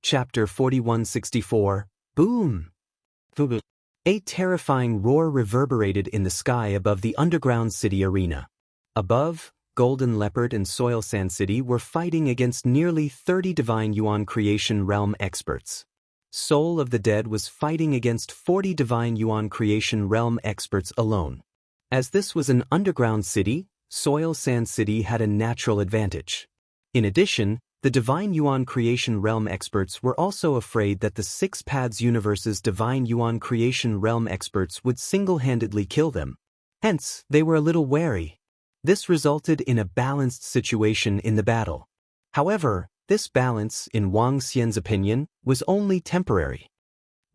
Chapter 4164, Boom! A terrifying roar reverberated in the sky above the underground city arena. Above, Golden Leopard and Soil Sand City were fighting against nearly 30 Divine Yuan Creation Realm experts. Soul of the Dead was fighting against 40 Divine Yuan Creation Realm experts alone. As this was an underground city, Soil Sand City had a natural advantage. In addition, the Divine Yuan Creation Realm experts were also afraid that the Six Paths Universe's Divine Yuan Creation Realm experts would single-handedly kill them. Hence, they were a little wary. This resulted in a balanced situation in the battle. However, this balance, in Wang Xian's opinion, was only temporary.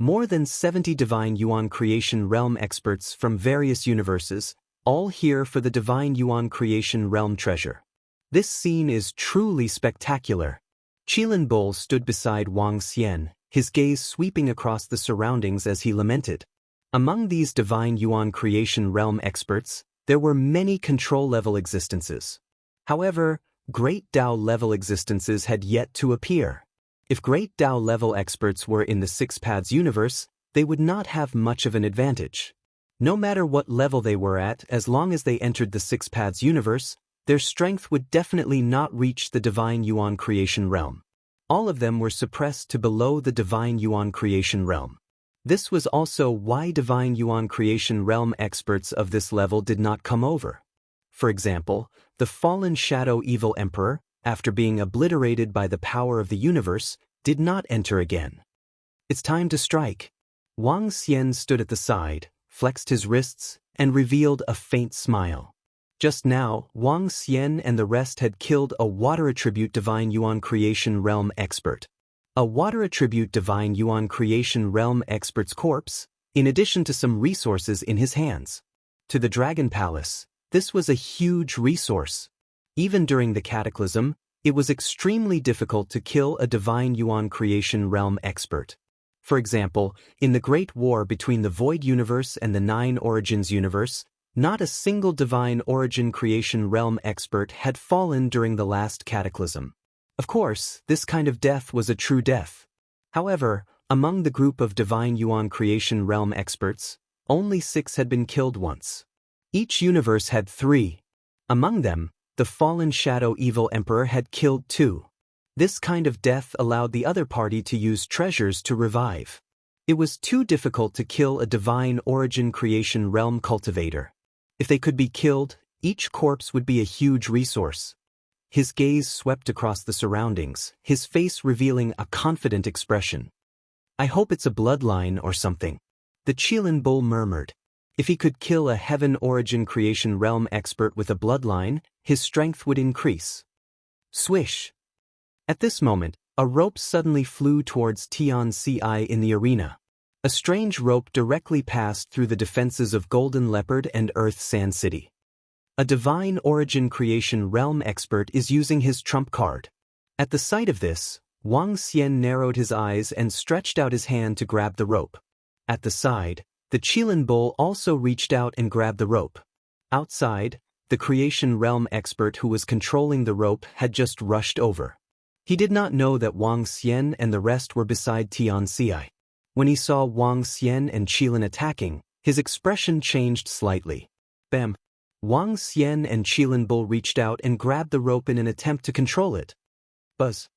More than 70 Divine Yuan Creation Realm experts from various universes, all here for the Divine Yuan Creation Realm treasure. This scene is truly spectacular. Qilin Bull stood beside Wang Xian, his gaze sweeping across the surroundings as he lamented. Among these Divine Yuan Creation Realm experts, there were many control-level existences. However, Great Tao-level existences had yet to appear. If Great Tao-level experts were in the Six Paths universe, they would not have much of an advantage. No matter what level they were at, as long as they entered the Six Paths universe, their strength would definitely not reach the Divine Yuan Creation Realm. All of them were suppressed to below the Divine Yuan Creation Realm. This was also why Divine Yuan Creation Realm experts of this level did not come over. For example, the fallen Shadow Evil Emperor, after being obliterated by the power of the universe, did not enter again. It's time to strike. Wang Xian stood at the side, flexed his wrists, and revealed a faint smile. Just now, Wang Xian and the rest had killed a Water Attribute Divine Yuan Creation Realm expert. A Water Attribute Divine Yuan Creation Realm expert's corpse, in addition to some resources in his hands. To the Dragon Palace, this was a huge resource. Even during the Cataclysm, it was extremely difficult to kill a Divine Yuan Creation Realm expert. For example, in the Great War between the Void Universe and the Nine Origins Universe, not a single Divine Origin Creation Realm expert had fallen during the last Cataclysm. Of course, this kind of death was a true death. However, among the group of Divine Yuan Creation Realm experts, only 6 had been killed once. Each universe had 3. Among them, the fallen Shadow Evil Emperor had killed 2. This kind of death allowed the other party to use treasures to revive. It was too difficult to kill a Divine Origin Creation Realm cultivator. If they could be killed, each corpse would be a huge resource. His gaze swept across the surroundings, his face revealing a confident expression. I hope it's a bloodline or something. The Qilin Bull murmured. If he could kill a Heaven Origin Creation Realm expert with a bloodline, his strength would increase. Swish! At this moment, a rope suddenly flew towards Tian Ci in the arena. A strange rope directly passed through the defenses of Golden Leopard and Earth Sand City. A Divine Origin Creation Realm expert is using his trump card. At the sight of this, Wang Xian narrowed his eyes and stretched out his hand to grab the rope. At the side, the Qilin Bull also reached out and grabbed the rope. Outside, the Creation Realm expert who was controlling the rope had just rushed over. He did not know that Wang Xian and the rest were beside Tian Ci. When he saw Wang Xian and Qilin attacking, his expression changed slightly. Bam! Wang Xian and Qilin Bull reached out and grabbed the rope in an attempt to control it. Buzz!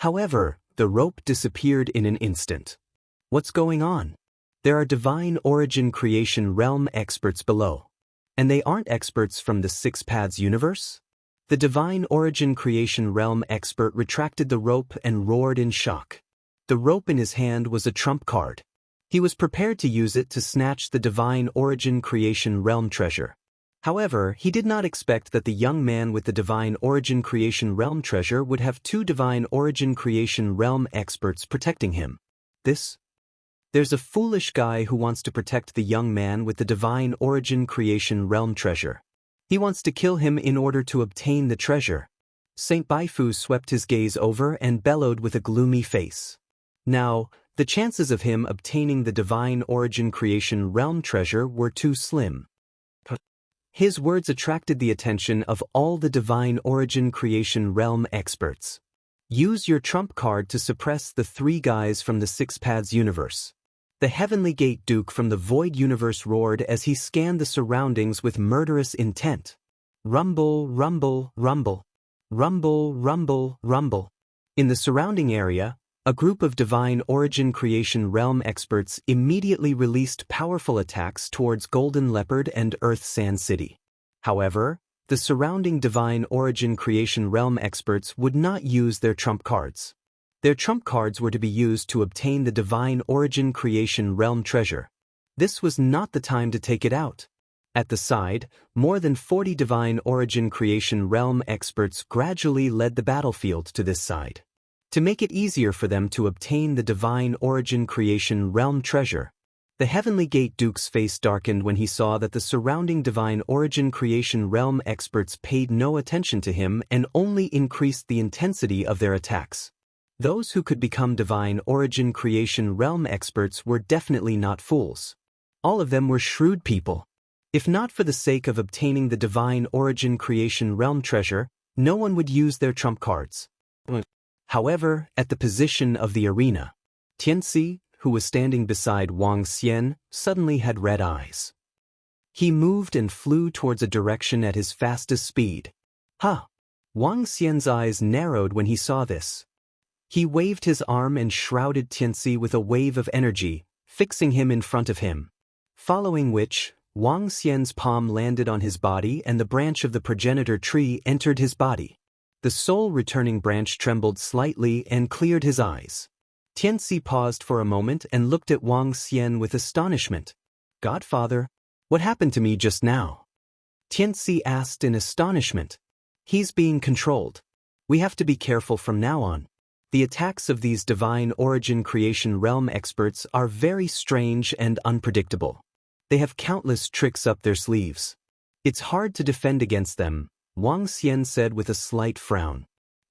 However, the rope disappeared in an instant. What's going on? There are Divine Origin Creation Realm experts below. And they aren't experts from the Six Paths universe? The Divine Origin Creation Realm expert retracted the rope and roared in shock. The rope in his hand was a trump card. He was prepared to use it to snatch the Divine Origin Creation Realm treasure. However, he did not expect that the young man with the Divine Origin Creation Realm treasure would have 2 Divine Origin Creation Realm experts protecting him. There's a foolish guy who wants to protect the young man with the Divine Origin Creation Realm treasure. He wants to kill him in order to obtain the treasure. Saint Baifu swept his gaze over and bellowed with a gloomy face. Now, the chances of him obtaining the Divine Origin Creation Realm treasure were too slim. His words attracted the attention of all the Divine Origin Creation Realm experts. Use your trump card to suppress the three guys from the Six Paths universe. The Heavenly Gate Duke from the Void universe roared as he scanned the surroundings with murderous intent. Rumble, rumble, rumble. Rumble, rumble, rumble. In the surrounding area, a group of Divine Origin Creation Realm experts immediately released powerful attacks towards Golden Leopard and Earth Sand City. However, the surrounding Divine Origin Creation Realm experts would not use their trump cards. Their trump cards were to be used to obtain the Divine Origin Creation Realm treasure. This was not the time to take it out. At the side, more than 40 Divine Origin Creation Realm experts gradually led the battlefield to this side. To make it easier for them to obtain the Divine Origin Creation Realm treasure, the Heavenly Gate Duke's face darkened when he saw that the surrounding Divine Origin Creation Realm experts paid no attention to him and only increased the intensity of their attacks. Those who could become Divine Origin Creation Realm experts were definitely not fools. All of them were shrewd people. If not for the sake of obtaining the Divine Origin Creation Realm treasure, no one would use their trump cards. However, at the position of the arena, Tianxi, who was standing beside Wang Xian, suddenly had red eyes. He moved and flew towards a direction at his fastest speed. Ha! Wang Xian's eyes narrowed when he saw this. He waved his arm and shrouded Tianxi with a wave of energy, fixing him in front of him. Following which, Wang Xian's palm landed on his body and the branch of the progenitor tree entered his body. The soul-returning branch trembled slightly and cleared his eyes. Tianxi paused for a moment and looked at Wang Xian with astonishment. "Godfather, what happened to me just now?" Tianxi asked in astonishment. "He's being controlled. We have to be careful from now on. The attacks of these Divine Origin Creation Realm experts are very strange and unpredictable. They have countless tricks up their sleeves. It's hard to defend against them," Wang Xian said with a slight frown.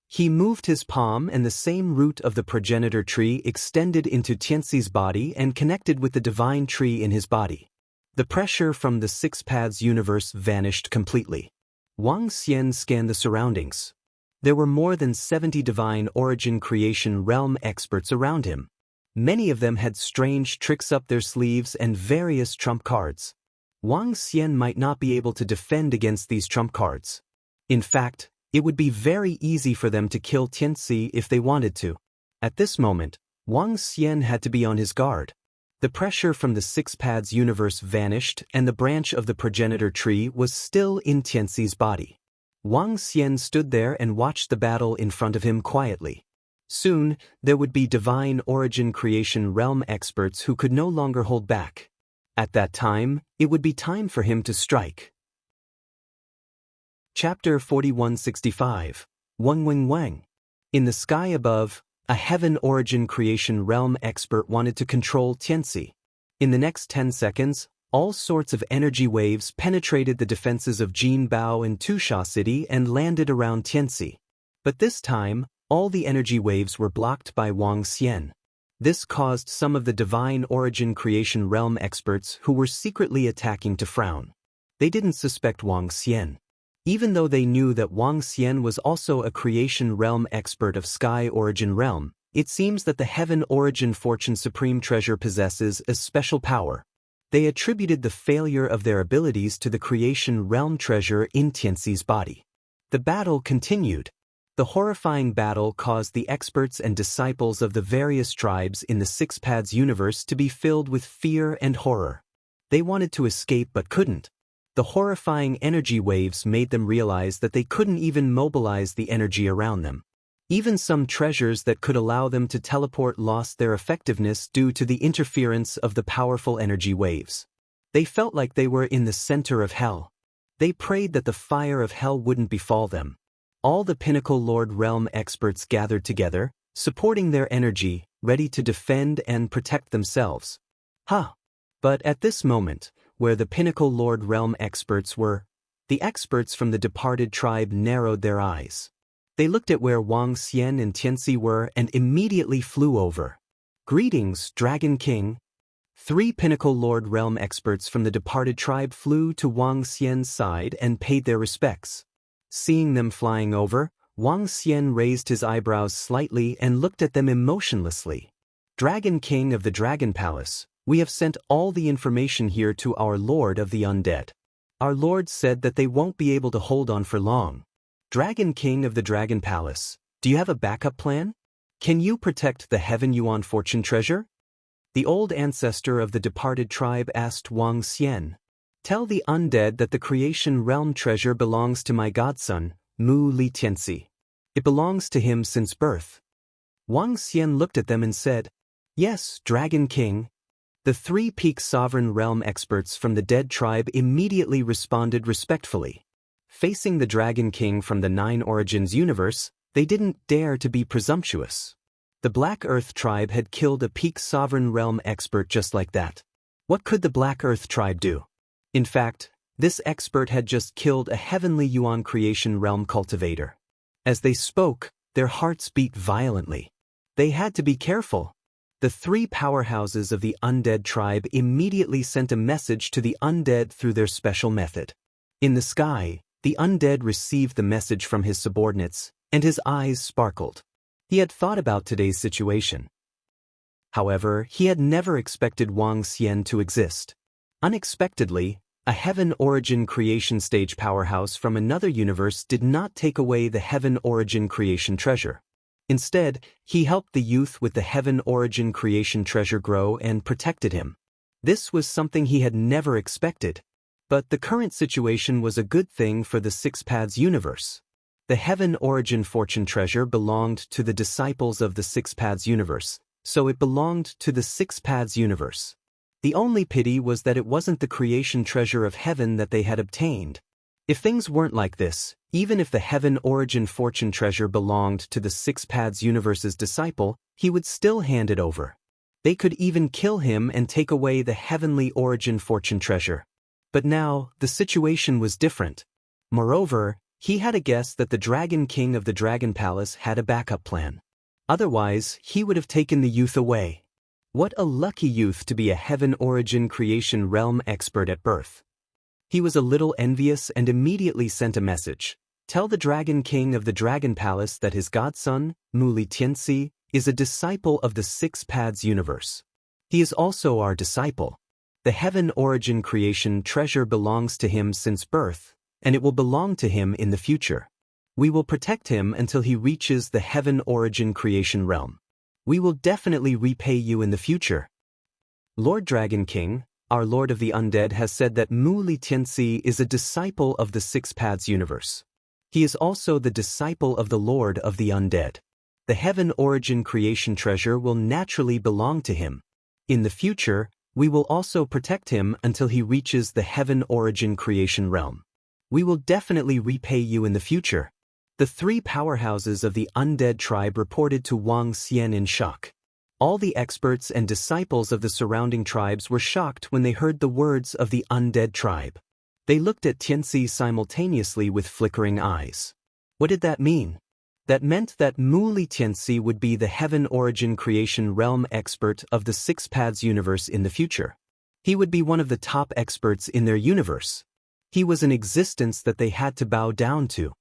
He moved his palm and the same root of the progenitor tree extended into Tianxi's body and connected with the divine tree in his body. The pressure from the Six Paths universe vanished completely. Wang Xian scanned the surroundings. There were more than 70 Divine Origin Creation Realm experts around him. Many of them had strange tricks up their sleeves and various trump cards. Wang Xian might not be able to defend against these trump cards. In fact, it would be very easy for them to kill Tianxi if they wanted to. At this moment, Wang Xian had to be on his guard. The pressure from the Six Paths universe vanished and the branch of the progenitor tree was still in Tianxi's body. Wang Xian stood there and watched the battle in front of him quietly. Soon, there would be Divine Origin Creation Realm experts who could no longer hold back. At that time, it would be time for him to strike. Chapter 4165. Wang Wang Wang. In the sky above, a Heaven Origin Creation Realm expert wanted to control Tianxi. In the next 10 seconds, all sorts of energy waves penetrated the defenses of Jinbao and Tusha City and landed around Tianxi. But this time, all the energy waves were blocked by Wang Xian. This caused some of the Divine Origin Creation Realm experts who were secretly attacking to frown. They didn't suspect Wang Xian. Even though they knew that Wang Xian was also a Creation Realm expert of Sky Origin Realm, it seems that the Heaven Origin Fortune Supreme Treasure possesses a special power. They attributed the failure of their abilities to the Creation Realm treasure in Tianxi's body. The battle continued. The horrifying battle caused the experts and disciples of the various tribes in the Six Paths universe to be filled with fear and horror. They wanted to escape but couldn't. The horrifying energy waves made them realize that they couldn't even mobilize the energy around them. Even some treasures that could allow them to teleport lost their effectiveness due to the interference of the powerful energy waves. They felt like they were in the center of hell. They prayed that the fire of hell wouldn't befall them. All the Pinnacle Lord Realm experts gathered together, supporting their energy, ready to defend and protect themselves. But at this moment, where the Pinnacle Lord Realm experts were, the experts from the departed tribe narrowed their eyes. They looked at where Wang Xian and Tianxi were and immediately flew over. "Greetings, Dragon King." 3 Pinnacle Lord Realm experts from the departed tribe flew to Wang Xian's side and paid their respects. Seeing them flying over, Wang Xian raised his eyebrows slightly and looked at them emotionlessly. Dragon King of the Dragon Palace, we have sent all the information here to our Lord of the Undead. Our Lord said that they won't be able to hold on for long. Dragon King of the Dragon Palace, do you have a backup plan? Can you protect the Heaven Yuan fortune treasure? The old ancestor of the departed tribe asked Wang Xian. Tell the undead that the creation realm treasure belongs to my godson, Mu Li Tianxi. It belongs to him since birth. Wang Xian looked at them and said, Yes, Dragon King. The 3 peak sovereign realm experts from the dead tribe immediately responded respectfully. Facing the Dragon King from the 9 Origins universe, they didn't dare to be presumptuous. The Black Earth tribe had killed a peak sovereign realm expert just like that. What could the Black Earth tribe do? In fact, this expert had just killed a heavenly Yuan creation realm cultivator. As they spoke, their hearts beat violently. They had to be careful. The 3 powerhouses of the undead tribe immediately sent a message to the undead through their special method. In the sky, the undead received the message from his subordinates, and his eyes sparkled. He had thought about today's situation. However, he had never expected Wang Xian to exist. Unexpectedly, a Heaven Origin Creation Stage powerhouse from another universe did not take away the Heaven Origin Creation treasure. Instead, he helped the youth with the Heaven Origin Creation treasure grow and protected him. This was something he had never expected. But the current situation was a good thing for the Six Paths universe. The Heaven Origin Fortune treasure belonged to the disciples of the Six Paths universe, so it belonged to the Six Paths universe. The only pity was that it wasn't the creation treasure of heaven that they had obtained. If things weren't like this, even if the Heaven Origin Fortune treasure belonged to the Six Paths universe's disciple, he would still hand it over. They could even kill him and take away the Heavenly Origin Fortune treasure. But now, the situation was different. Moreover, he had a guess that the Dragon King of the Dragon Palace had a backup plan. Otherwise, he would have taken the youth away. What a lucky youth to be a Heaven Origin Creation Realm expert at birth. He was a little envious and immediately sent a message. Tell the Dragon King of the Dragon Palace that his godson, Mu Li Tianxi, is a disciple of the Six Paths universe. He is also our disciple. The Heaven Origin Creation treasure belongs to him since birth, and it will belong to him in the future. We will protect him until he reaches the Heaven Origin Creation realm. We will definitely repay you in the future. Lord Dragon King, our Lord of the Undead, has said that Mu Li Tianxi is a disciple of the Six Paths universe. He is also the disciple of the Lord of the Undead. The Heaven Origin Creation treasure will naturally belong to him. In the future, we will also protect him until he reaches the Heaven Origin Creation realm. We will definitely repay you in the future. The 3 powerhouses of the undead tribe reported to Wang Xian in shock. All the experts and disciples of the surrounding tribes were shocked when they heard the words of the undead tribe. They looked at Tianxi simultaneously with flickering eyes. What did that mean? That meant that Mu Li Tianxi would be the Heaven Origin Creation Realm expert of the Six Paths universe in the future. He would be one of the top experts in their universe. He was an existence that they had to bow down to.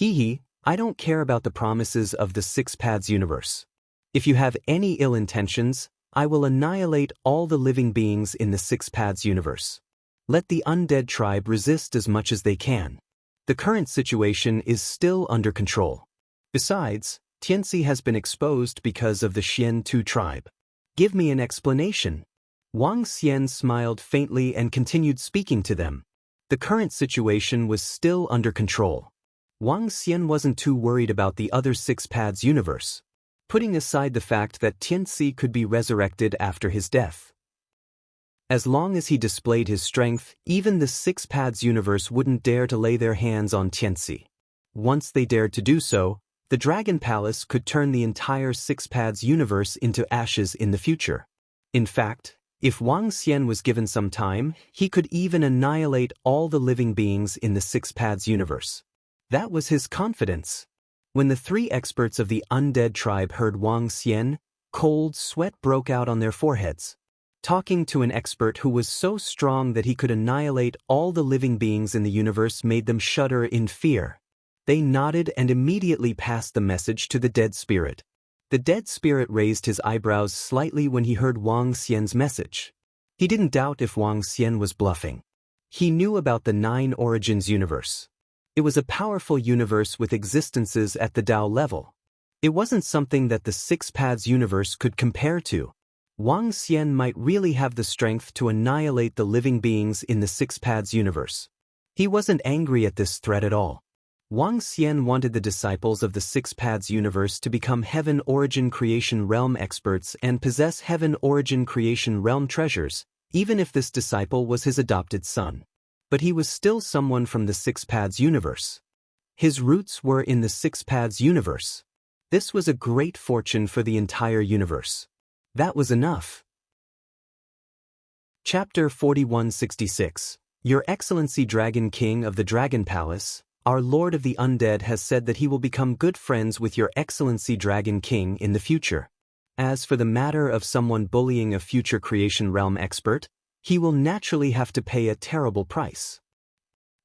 I don't care about the promises of the Six Paths universe. If you have any ill intentions, I will annihilate all the living beings in the Six Paths universe. Let the undead tribe resist as much as they can. The current situation is still under control. Besides, Tianxi has been exposed because of the Xian Tu tribe. Give me an explanation. Wang Xian smiled faintly and continued speaking to them. The current situation was still under control. Wang Xian wasn't too worried about the other Six Paths universe, putting aside the fact that Tianxi could be resurrected after his death. As long as he displayed his strength, even the Six Paths universe wouldn't dare to lay their hands on Tianxi. Once they dared to do so, the Dragon Palace could turn the entire Six Paths universe into ashes in the future. In fact, if Wang Xian was given some time, he could even annihilate all the living beings in the Six Paths universe. That was his confidence. When the 3 experts of the undead tribe heard Wang Xian, cold sweat broke out on their foreheads. Talking to an expert who was so strong that he could annihilate all the living beings in the universe made them shudder in fear. They nodded and immediately passed the message to the dead spirit. The dead spirit raised his eyebrows slightly when he heard Wang Xian's message. He didn't doubt if Wang Xian was bluffing. He knew about the 9 Origins universe. It was a powerful universe with existences at the Tao level. It wasn't something that the 6 Paths universe could compare to. Wang Xian might really have the strength to annihilate the living beings in the 6 Paths universe. He wasn't angry at this threat at all. Wang Xian wanted the disciples of the 6 Paths universe to become Heaven Origin Creation Realm experts and possess Heaven Origin Creation Realm treasures, even if this disciple was his adopted son. But he was still someone from the 6 Paths universe. His roots were in the 6 Paths universe. This was a great fortune for the entire universe. That was enough. Chapter 4166. Your Excellency Dragon King of the Dragon Palace, our Lord of the Undead has said that he will become good friends with Your Excellency Dragon King in the future. As for the matter of someone bullying a future creation realm expert, he will naturally have to pay a terrible price.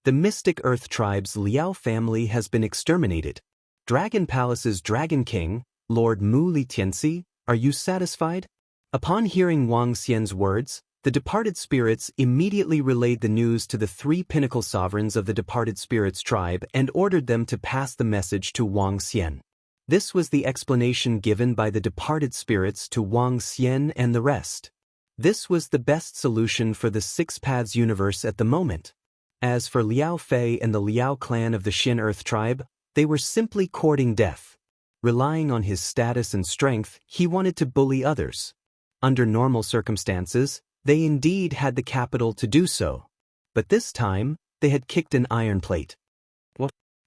The Mystic Earth Tribe's Liao family has been exterminated. Dragon Palace's Dragon King, Lord Mu Li Tianxi, are you satisfied? Upon hearing Wang Xian's words, the departed spirits immediately relayed the news to the 3 pinnacle sovereigns of the departed spirits tribe and ordered them to pass the message to Wang Xian. This was the explanation given by the departed spirits to Wang Xian and the rest. This was the best solution for the 6 Paths universe at the moment. As for Liao Fei and the Liao clan of the Xin Earth tribe, they were simply courting death. Relying on his status and strength, he wanted to bully others. Under normal circumstances, they indeed had the capital to do so. But this time, they had kicked an iron plate.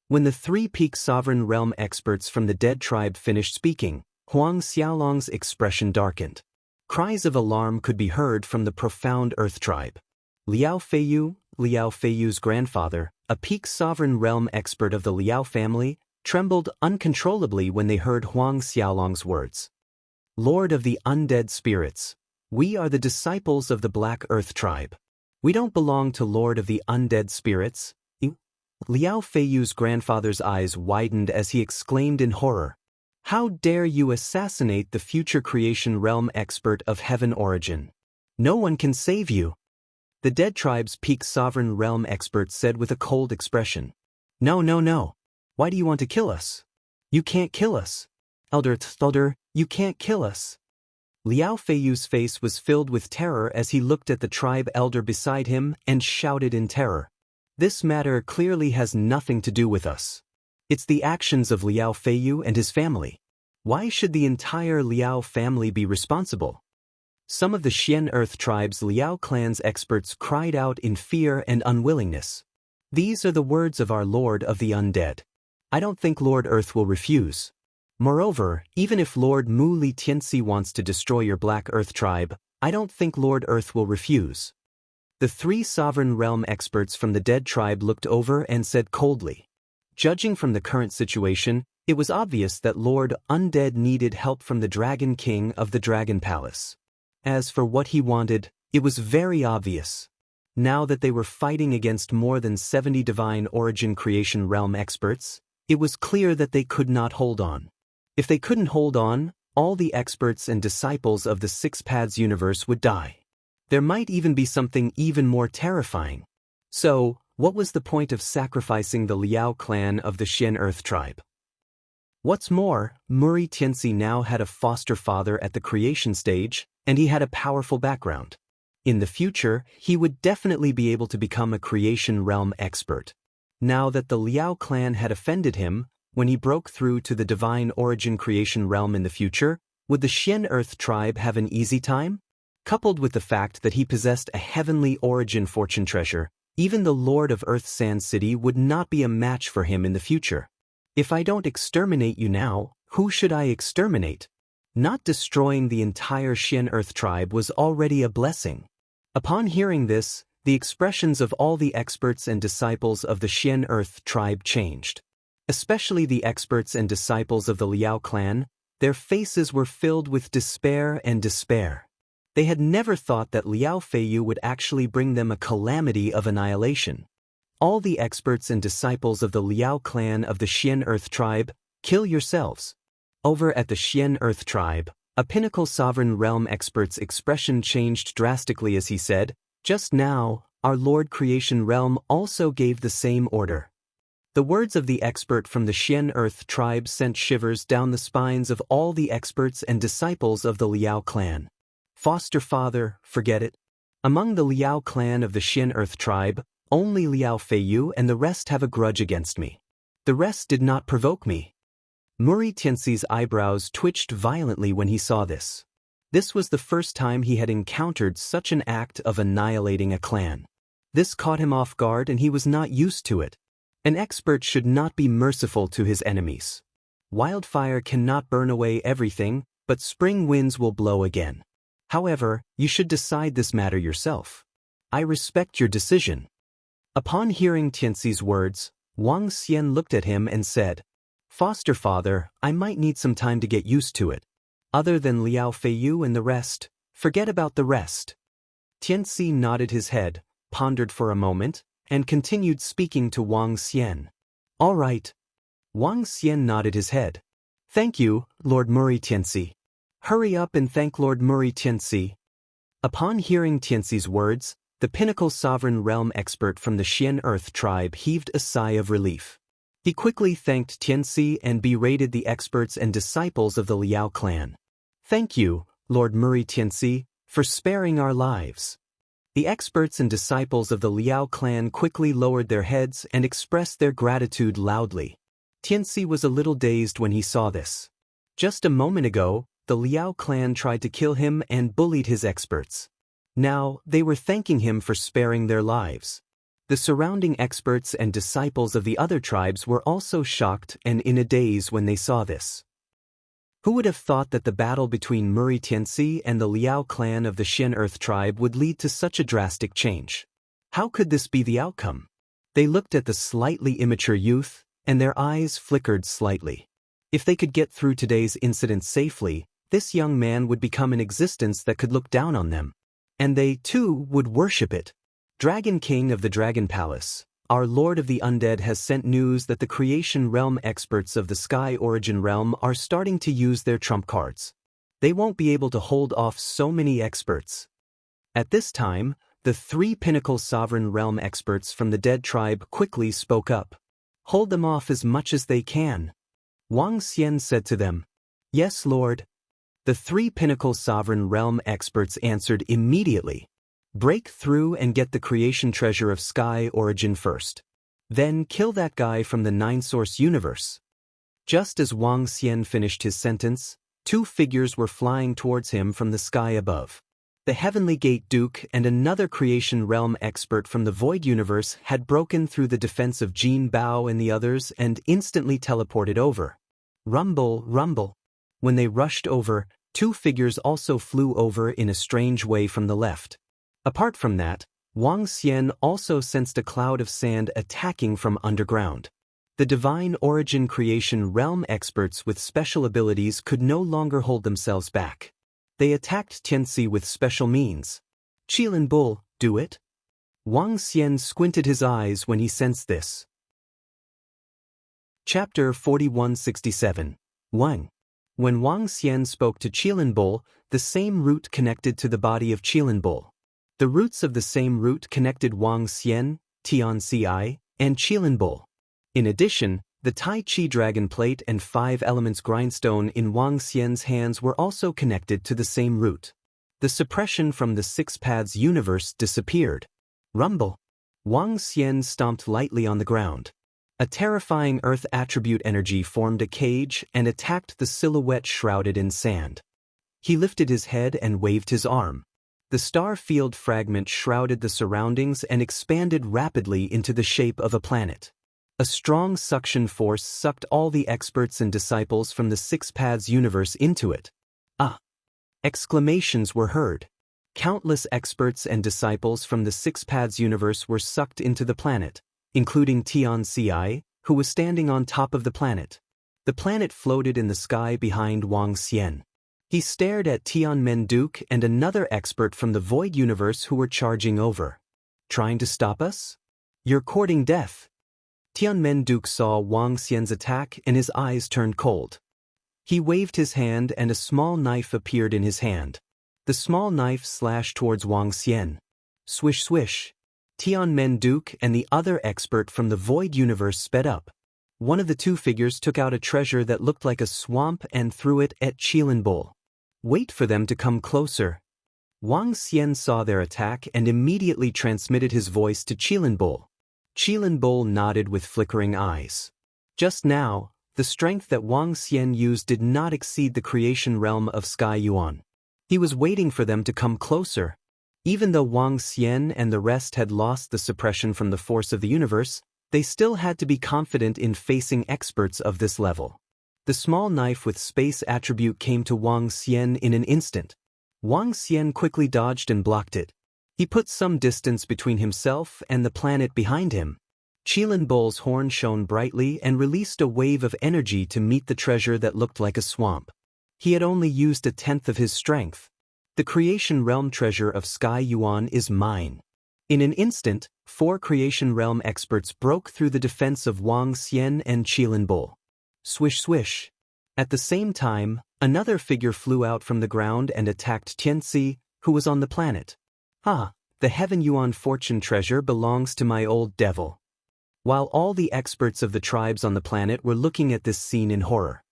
When the 3 peak sovereign realm experts from the dead tribe finished speaking, Huang Xiaolong's expression darkened. Cries of alarm could be heard from the profound Earth tribe. Liao Feiyu's grandfather, a peak sovereign realm expert of the Liao family, trembled uncontrollably when they heard Huang Xiaolong's words. Lord of the Undead Spirits, we are the disciples of the Black Earth tribe. We don't belong to Lord of the Undead Spirits. Liao Feiyu's grandfather's eyes widened as he exclaimed in horror. How dare you assassinate the future creation realm expert of Heaven Origin? No one can save you. The dead tribe's peak sovereign realm expert said with a cold expression. No. Why do you want to kill us? You can't kill us. Elder, you can't kill us. Liao Feiyu's face was filled with terror as he looked at the tribe elder beside him and shouted in terror. This matter clearly has nothing to do with us. It's the actions of Liao Feiyu and his family. Why should the entire Liao family be responsible? Some of the Xian Earth tribe's Liao clan's experts cried out in fear and unwillingness. These are the words of our Lord of the Undead. I don't think Lord Earth will refuse. Moreover, even if Lord Mu Li Tianxi wants to destroy your Black Earth tribe, I don't think Lord Earth will refuse. The 3 sovereign realm experts from the dead tribe looked over and said coldly. Judging from the current situation, it was obvious that Lord Undead needed help from the Dragon King of the Dragon Palace. As for what he wanted, it was very obvious. Now that they were fighting against more than 70 divine origin creation realm experts, it was clear that they could not hold on. If they couldn't hold on, all the experts and disciples of the 6 Paths universe would die. There might even be something even more terrifying. So, what was the point of sacrificing the Liao clan of the Xian Earth tribe? What's more, Muri Tianxi now had a foster father at the creation stage, and he had a powerful background. In the future, he would definitely be able to become a creation realm expert. Now that the Liao clan had offended him, when he broke through to the divine origin creation realm in the future, would the Xian Earth tribe have an easy time? Coupled with the fact that he possessed a heavenly origin fortune treasure, even the Lord of Earth Sand City would not be a match for him in the future. If I don't exterminate you now, who should I exterminate? Not destroying the entire Xian Earth tribe was already a blessing. Upon hearing this, the expressions of all the experts and disciples of the Xian Earth tribe changed. Especially the experts and disciples of the Liao clan, their faces were filled with despair and despair. They had never thought that Liao Feiyu would actually bring them a calamity of annihilation. All the experts and disciples of the Liao clan of the Xian Earth tribe, kill yourselves. Over at the Xian Earth tribe, a pinnacle sovereign realm expert's expression changed drastically as he said, "Just now, our Lord Creation Realm also gave the same order." The words of the expert from the Xian Earth tribe sent shivers down the spines of all the experts and disciples of the Liao clan. Foster father, forget it. Among the Liao clan of the Xian Earth tribe, only Liao Feiyu and the rest have a grudge against me. The rest did not provoke me. Muri Tianxi's eyebrows twitched violently when he saw this. This was the first time he had encountered such an act of annihilating a clan. This caught him off guard and he was not used to it. An expert should not be merciful to his enemies. Wildfire cannot burn away everything, but spring winds will blow again. However, you should decide this matter yourself. I respect your decision. Upon hearing Tianxi's words, Wang Xian looked at him and said, "Foster father, I might need some time to get used to it. Other than Liao Feiyu and the rest, forget about the rest." Tianxi nodded his head, pondered for a moment, and continued speaking to Wang Xian. "All right." Wang Xian nodded his head. "Thank you, Lord Muri Tianxi. Hurry up and thank Lord Muri Tianxi." Upon hearing Tianxi's words, the pinnacle sovereign realm expert from the Xian Earth tribe heaved a sigh of relief. He quickly thanked Tianxi and berated the experts and disciples of the Liao clan. "Thank you, Lord Muri Tianxi, for sparing our lives." The experts and disciples of the Liao clan quickly lowered their heads and expressed their gratitude loudly. Tianxi was a little dazed when he saw this. Just a moment ago, the Liao clan tried to kill him and bullied his experts. Now, they were thanking him for sparing their lives. The surrounding experts and disciples of the other tribes were also shocked and in a daze when they saw this. Who would have thought that the battle between Muri Tianxi and the Liao clan of the Xian Earth tribe would lead to such a drastic change? How could this be the outcome? They looked at the slightly immature youth, and their eyes flickered slightly. If they could get through today's incident safely, this young man would become an existence that could look down on them. And they, too, would worship it. Dragon King of the Dragon Palace, our Lord of the Undead has sent news that the Creation Realm experts of the Sky Origin Realm are starting to use their trump cards. They won't be able to hold off so many experts. At this time, the three Pinnacle Sovereign Realm experts from the Dead tribe quickly spoke up. "Hold them off as much as they can." Wang Xian said to them. "Yes, Lord." The three Pinnacle Sovereign Realm experts answered immediately. "Break through and get the creation treasure of Sky Origin first. Then kill that guy from the Nine-Source universe." Just as Wang Xian finished his sentence, two figures were flying towards him from the sky above. The Heavenly Gate Duke and another Creation Realm expert from the Void universe had broken through the defense of Jin Bao and the others and instantly teleported over. Rumble, rumble. When they rushed over, two figures also flew over in a strange way from the left. Apart from that, Wang Xian also sensed a cloud of sand attacking from underground. The Divine Origin Creation Realm experts with special abilities could no longer hold themselves back. They attacked Tianxi with special means. "Qilin Bull, do it?" Wang Xian squinted his eyes when he sensed this. Chapter 4167. 1. When Wang Xian spoke to Qilin Bull, the same root connected to the body of Qilin Bull. The roots of the same root connected Wang Xian, Tianci, and Qilin Bull. In addition, the Tai Chi Dragon Plate and 5 Elements Grindstone in Wang Xian's hands were also connected to the same root. The suppression from the Six Paths universe disappeared. Rumble. Wang Xian stomped lightly on the ground. A terrifying earth attribute energy formed a cage and attacked the silhouette shrouded in sand. He lifted his head and waved his arm. The star field fragment shrouded the surroundings and expanded rapidly into the shape of a planet. A strong suction force sucked all the experts and disciples from the Six Paths universe into it. "Ah!" Exclamations were heard. Countless experts and disciples from the Six Paths universe were sucked into the planet, including Tianci, who was standing on top of the planet. The planet floated in the sky behind Wang Xian. He stared at Tianmen Duke and another expert from the Void universe who were charging over. "Trying to stop us?" You're courting death. Tianmen Duke saw Wang Xian's attack and his eyes turned cold. He waved his hand and a small knife appeared in his hand. The small knife slashed towards Wang Xian. Swish swish. Tianmen Duke and the other expert from the Void Universe sped up. One of the two figures took out a treasure that looked like a swamp and threw it at Qilinbol. Wait for them to come closer. Wang Xian saw their attack and immediately transmitted his voice to Qilinbol. Qilinbol nodded with flickering eyes. Just now, the strength that Wang Xian used did not exceed the creation realm of Sky Yuan. He was waiting for them to come closer. Even though Wang Xian and the rest had lost the suppression from the force of the universe, they still had to be confident in facing experts of this level. The small knife with space attribute came to Wang Xian in an instant. Wang Xian quickly dodged and blocked it. He put some distance between himself and the planet behind him. Qilinbol's horn shone brightly and released a wave of energy to meet the treasure that looked like a swamp. He had only used a tenth of his strength. The creation realm treasure of Sky Yuan is mine. In an instant, 4 creation realm experts broke through the defense of Wang Xian and Qilinbol. Swish swish. At the same time, another figure flew out from the ground and attacked Tianxi, who was on the planet. Ah, the Heaven Yuan fortune treasure belongs to my old devil. While all the experts of the tribes on the planet were looking at this scene in horror.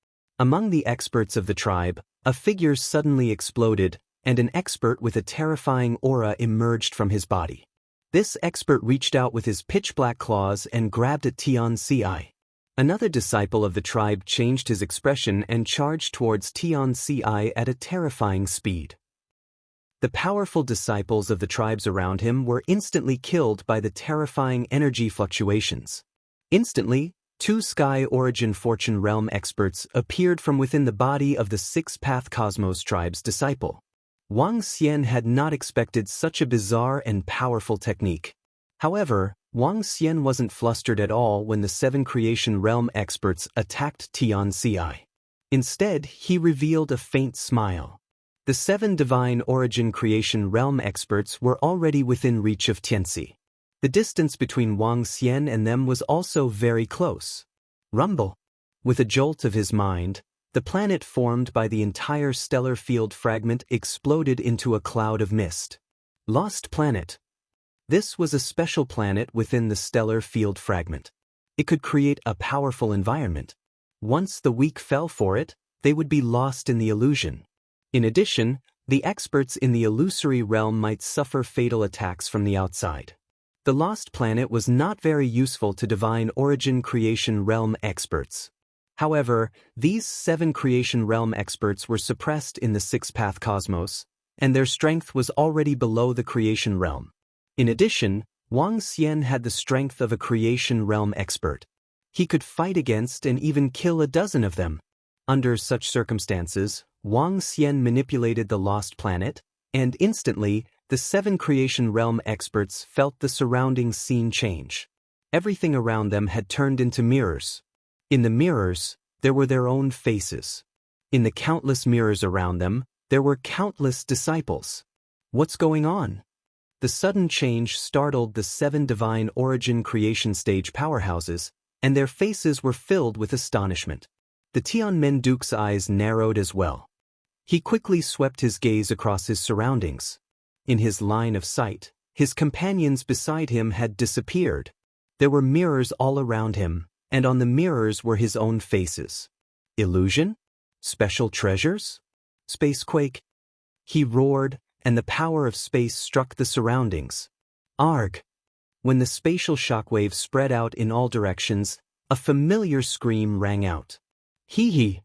Among the experts of the tribe, a figure suddenly exploded, and an expert with a terrifying aura emerged from his body. This expert reached out with his pitch-black claws and grabbed at Tianxi. Another disciple of the tribe changed his expression and charged towards Tianxi at a terrifying speed. The powerful disciples of the tribes around him were instantly killed by the terrifying energy fluctuations. Instantly, 2 Sky Origin Fortune Realm experts appeared from within the body of the 6-Path Cosmos tribe's disciple. Wang Xian had not expected such a bizarre and powerful technique. However, Wang Xian wasn't flustered at all when the 7 Creation Realm experts attacked Tianxi. Instead, he revealed a faint smile. The 7 Divine Origin Creation Realm experts were already within reach of Tianxi. The distance between Wang Xian and them was also very close. Rumble. With a jolt of his mind, the planet formed by the entire stellar field fragment exploded into a cloud of mist. Lost planet. This was a special planet within the stellar field fragment. It could create a powerful environment. Once the weak fell for it, they would be lost in the illusion. In addition, the experts in the illusory realm might suffer fatal attacks from the outside. The lost planet was not very useful to Divine Origin Creation Realm experts. However, these 7 Creation Realm experts were suppressed in the 6-Path Cosmos, and their strength was already below the Creation Realm. In addition, Wang Xian had the strength of a Creation Realm expert. He could fight against and even kill a dozen of them. Under such circumstances, Wang Xian manipulated the lost planet, and instantly, the 7 Creation Realm experts felt the surrounding scene change. Everything around them had turned into mirrors. In the mirrors, there were their own faces. In the countless mirrors around them, there were countless disciples. What's going on? The sudden change startled the 7 Divine Origin Creation Stage powerhouses, and their faces were filled with astonishment. The Tianmen Duke's eyes narrowed as well. He quickly swept his gaze across his surroundings. In his line of sight, his companions beside him had disappeared. There were mirrors all around him, and on the mirrors were his own faces. Illusion? Special treasures? Spacequake? He roared, and the power of space struck the surroundings. Arg! When the spatial shockwave spread out in all directions, a familiar scream rang out. Hee hee!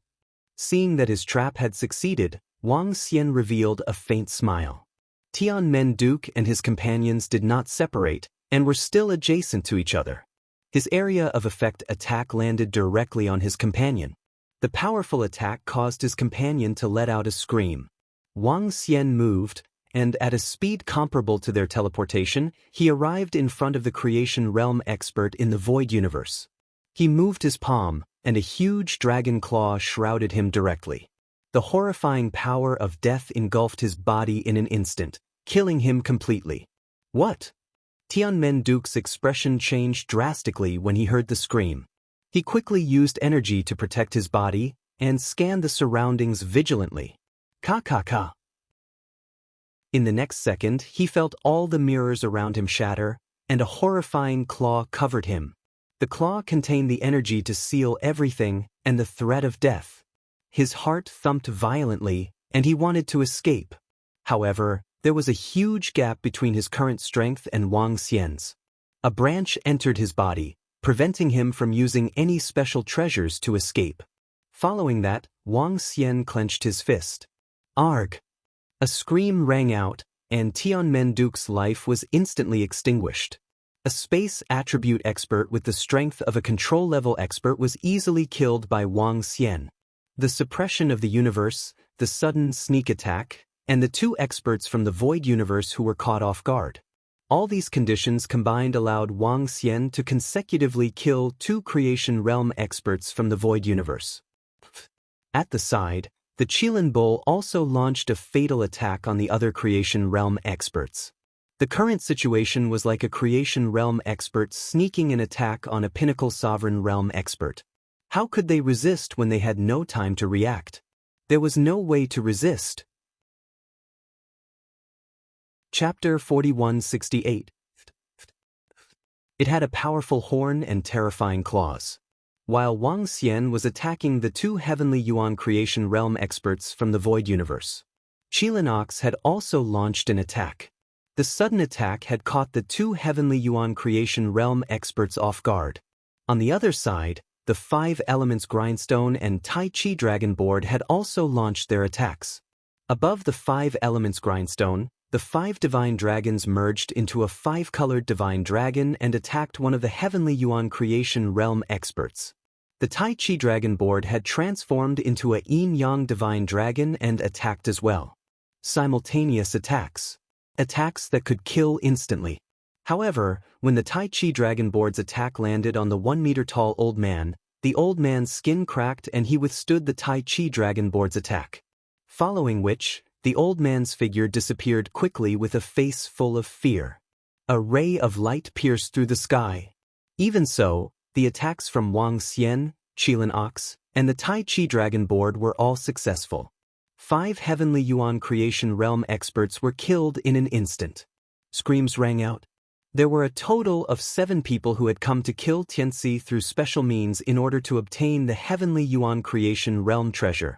Seeing that his trap had succeeded, Wang Xian revealed a faint smile. Tianmen Duke and his companions did not separate, and were still adjacent to each other. His area of effect attack landed directly on his companion. The powerful attack caused his companion to let out a scream. Wang Xian moved, and at a speed comparable to their teleportation, he arrived in front of the Creation Realm expert in the Void Universe. He moved his palm, and a huge dragon claw shrouded him directly. The horrifying power of death engulfed his body in an instant, killing him completely. What? Tianmen Duke's expression changed drastically when he heard the scream. He quickly used energy to protect his body and scanned the surroundings vigilantly. Ka. In the next second, he felt all the mirrors around him shatter, and a horrifying claw covered him. The claw contained the energy to seal everything and the threat of death. His heart thumped violently, and he wanted to escape. However, there was a huge gap between his current strength and Wang Xian's. A branch entered his body, preventing him from using any special treasures to escape. Following that, Wang Xian clenched his fist. Arg! A scream rang out, and Tianmen Duke's life was instantly extinguished. A space attribute expert with the strength of a control-level expert was easily killed by Wang Xian. The suppression of the universe, the sudden sneak attack, and the two experts from the Void Universe who were caught off guard. All these conditions combined allowed Wang Xian to consecutively kill two Creation Realm experts from the Void Universe. At the side, the Qilin Bull also launched a fatal attack on the other Creation Realm experts. The current situation was like a Creation Realm expert sneaking an attack on a Pinnacle Sovereign Realm expert. How could they resist when they had no time to react? There was no way to resist. Chapter 4168. It had a powerful horn and terrifying claws. While Wang Xian was attacking the two Heavenly Yuan Creation Realm experts from the Void Universe, Qilin Ox had also launched an attack. The sudden attack had caught the two Heavenly Yuan Creation Realm experts off guard. On the other side, the Five Elements Grindstone and Tai Chi Dragon Board had also launched their attacks. Above the Five Elements Grindstone, the five divine dragons merged into a five-colored divine dragon and attacked one of the Heavenly Yuan Creation Realm experts. The Tai Chi Dragon Board had transformed into a Yin-Yang divine dragon and attacked as well. Simultaneous attacks. Attacks that could kill instantly. However, when the Tai Chi Dragon Board's attack landed on the 1-meter-tall old man, the old man's skin cracked and he withstood the Tai Chi Dragon Board's attack. Following which, the old man's figure disappeared quickly with a face full of fear. A ray of light pierced through the sky. Even so, the attacks from Wang Xian, Qilin Ox, and the Tai Chi Dragon Board were all successful. 5 Heavenly Yuan Creation Realm experts were killed in an instant. Screams rang out. There were a total of 7 people who had come to kill Tianxi through special means in order to obtain the Heavenly Yuan Creation Realm treasure.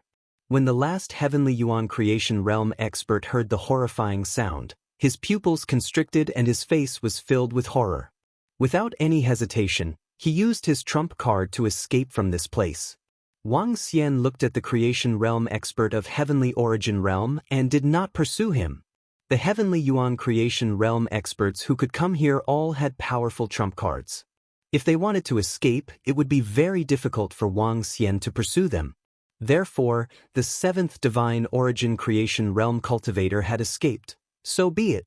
When the last Heavenly Yuan Creation Realm expert heard the horrifying sound, his pupils constricted and his face was filled with horror. Without any hesitation, he used his trump card to escape from this place. Wang Xian looked at the Creation Realm expert of Heavenly Origin Realm and did not pursue him. The Heavenly Yuan Creation Realm experts who could come here all had powerful trump cards. If they wanted to escape, it would be very difficult for Wang Xian to pursue them. Therefore, the 7th Divine Origin Creation Realm cultivator had escaped. So be it.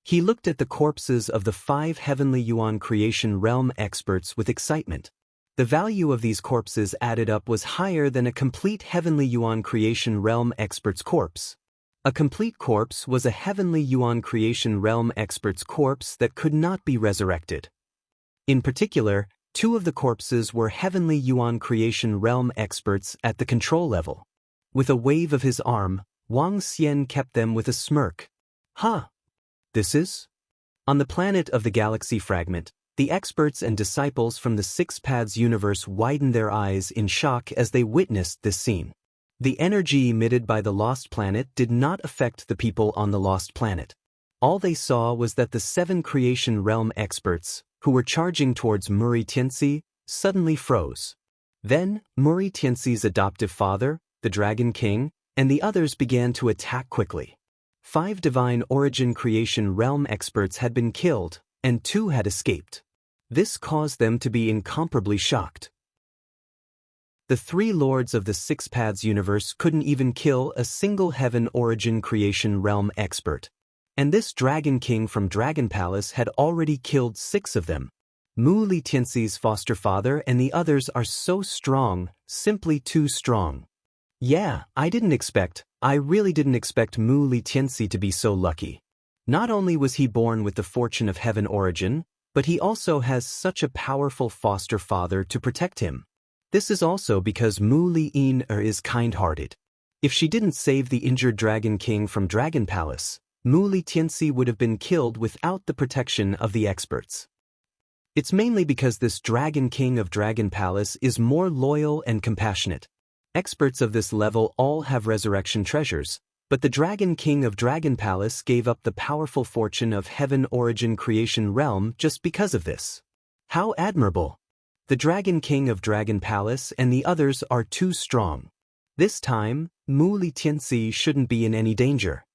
He looked at the corpses of the 5 Heavenly Yuan Creation Realm experts with excitement. The value of these corpses added up was higher than a complete Heavenly Yuan Creation Realm expert's corpse. A complete corpse was a Heavenly Yuan Creation Realm expert's corpse that could not be resurrected. In particular, 2 of the corpses were Heavenly Yuan Creation Realm experts at the control level. With a wave of his arm, Wang Xian kept them with a smirk. Huh. This is? On the planet of the Galaxy Fragment, the experts and disciples from the Six Paths universe widened their eyes in shock as they witnessed this scene. The energy emitted by the Lost Planet did not affect the people on the Lost Planet. All they saw was that the 7 Creation Realm experts, who were charging towards Muri Tianxi, suddenly froze. Then, Muri Tianxi's adoptive father, the Dragon King, and the others began to attack quickly. 5 Divine Origin Creation Realm experts had been killed, and 2 had escaped. This caused them to be incomparably shocked. The 3 lords of the Six Paths universe couldn't even kill a single Heaven Origin Creation Realm expert. And this Dragon King from Dragon Palace had already killed 6 of them. Mu Li Tianxi's foster father and the others are so strong, simply too strong. Yeah, I really didn't expect Mu Li Tianxi to be so lucky. Not only was he born with the fortune of heaven origin, but he also has such a powerful foster father to protect him. This is also because Mu Li'in is kind-hearted. If she didn't save the injured Dragon King from Dragon Palace, Mu Li Tianxi would have been killed without the protection of the experts. It's mainly because this Dragon King of Dragon Palace is more loyal and compassionate. Experts of this level all have resurrection treasures, but the Dragon King of Dragon Palace gave up the powerful fortune of Heaven Origin Creation Realm just because of this. How admirable! The Dragon King of Dragon Palace and the others are too strong. This time, Mu Li Tianxi shouldn't be in any danger.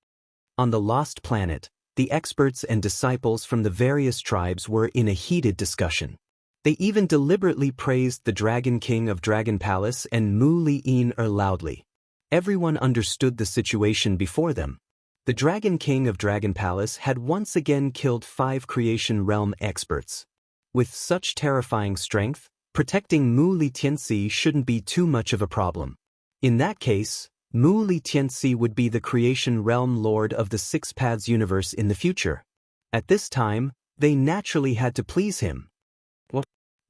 On the Lost Planet, the experts and disciples from the various tribes were in a heated discussion. They even deliberately praised the Dragon King of Dragon Palace and Mu Li'in loudly. Everyone understood the situation before them. The Dragon King of Dragon Palace had once again killed 5 Creation Realm experts. With such terrifying strength, protecting Mu Li Tianxi shouldn't be too much of a problem. In that case, Mu Li Tianxi would be the Creation Realm Lord of the Six Paths universe in the future. At this time, they naturally had to please him.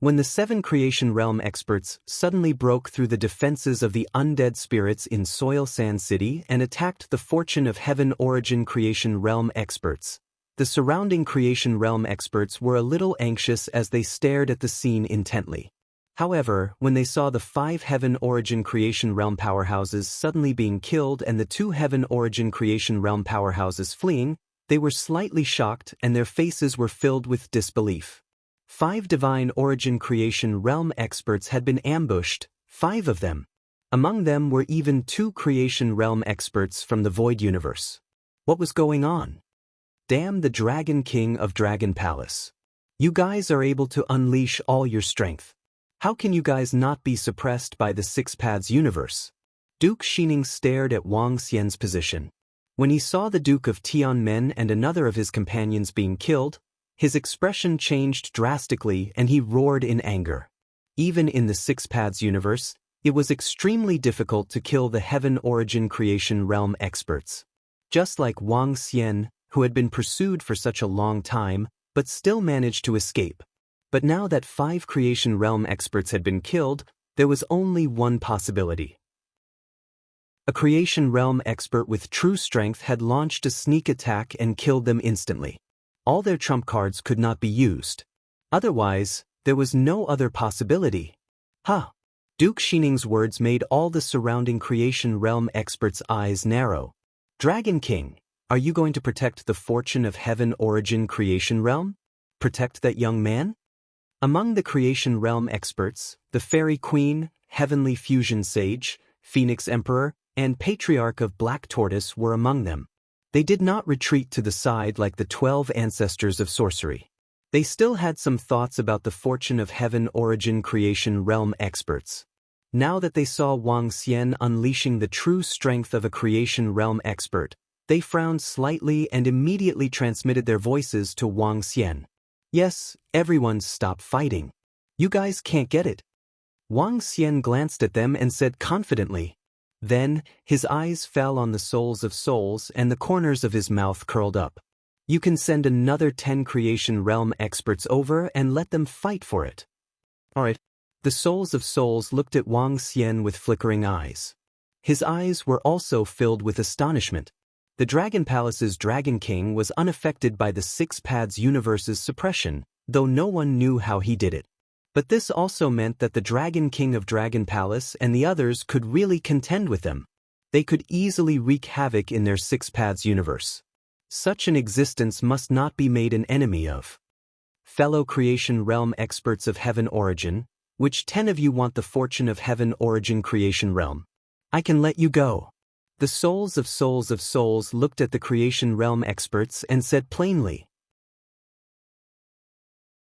When the 7 Creation Realm experts suddenly broke through the defenses of the undead spirits in Soil Sand City and attacked the fortune of Heaven Origin Creation Realm experts, the surrounding Creation Realm experts were a little anxious as they stared at the scene intently. However, when they saw the 5 Heaven Origin Creation Realm powerhouses suddenly being killed and the 2 Heaven Origin Creation Realm powerhouses fleeing, they were slightly shocked and their faces were filled with disbelief. 5 Divine Origin Creation Realm experts had been ambushed, 5 of them. Among them were even 2 Creation Realm experts from the Void Universe. What was going on? Damn the Dragon King of Dragon Palace. You guys are able to unleash all your strength. How can you guys not be suppressed by the Six Paths universe? Duke Xining stared at Wang Xian's position. When he saw the Duke of Tianmen and another of his companions being killed, his expression changed drastically and he roared in anger. Even in the Six Paths universe, it was extremely difficult to kill the Heaven Origin Creation Realm experts. Just like Wang Xian, who had been pursued for such a long time, but still managed to escape. But now that 5 Creation Realm experts had been killed, there was only one possibility. A Creation Realm expert with true strength had launched a sneak attack and killed them instantly. All their trump cards could not be used. Otherwise, there was no other possibility. Duke Xining's words made all the surrounding Creation Realm experts' eyes narrow. Dragon King, are you going to protect the fortune of Heaven Origin Creation Realm? Protect that young man? Among the Creation Realm experts, the Fairy Queen, Heavenly Fusion Sage, Phoenix Emperor, and Patriarch of Black Tortoise were among them. They did not retreat to the side like the 12 ancestors of sorcery. They still had some thoughts about the fortune of Heaven Origin Creation Realm experts. Now that they saw Wang Xian unleashing the true strength of a Creation Realm expert, they frowned slightly and immediately transmitted their voices to Wang Xian. Yes, everyone stop fighting. You guys can't get it. Wang Xian glanced at them and said confidently. Then, his eyes fell on the souls of souls and the corners of his mouth curled up. You can send another 10 Creation Realm experts over and let them fight for it. Alright. The souls of souls looked at Wang Xian with flickering eyes. His eyes were also filled with astonishment. The Dragon Palace's Dragon King was unaffected by the Six Paths universe's suppression, though no one knew how he did it. But this also meant that the Dragon King of Dragon Palace and the others could really contend with them. They could easily wreak havoc in their Six Paths universe. Such an existence must not be made an enemy of. Fellow Creation Realm experts of Heaven Origin, which 10 of you want the fortune of Heaven Origin Creation Realm? I can let you go. The souls of souls looked at the Creation Realm experts and said plainly.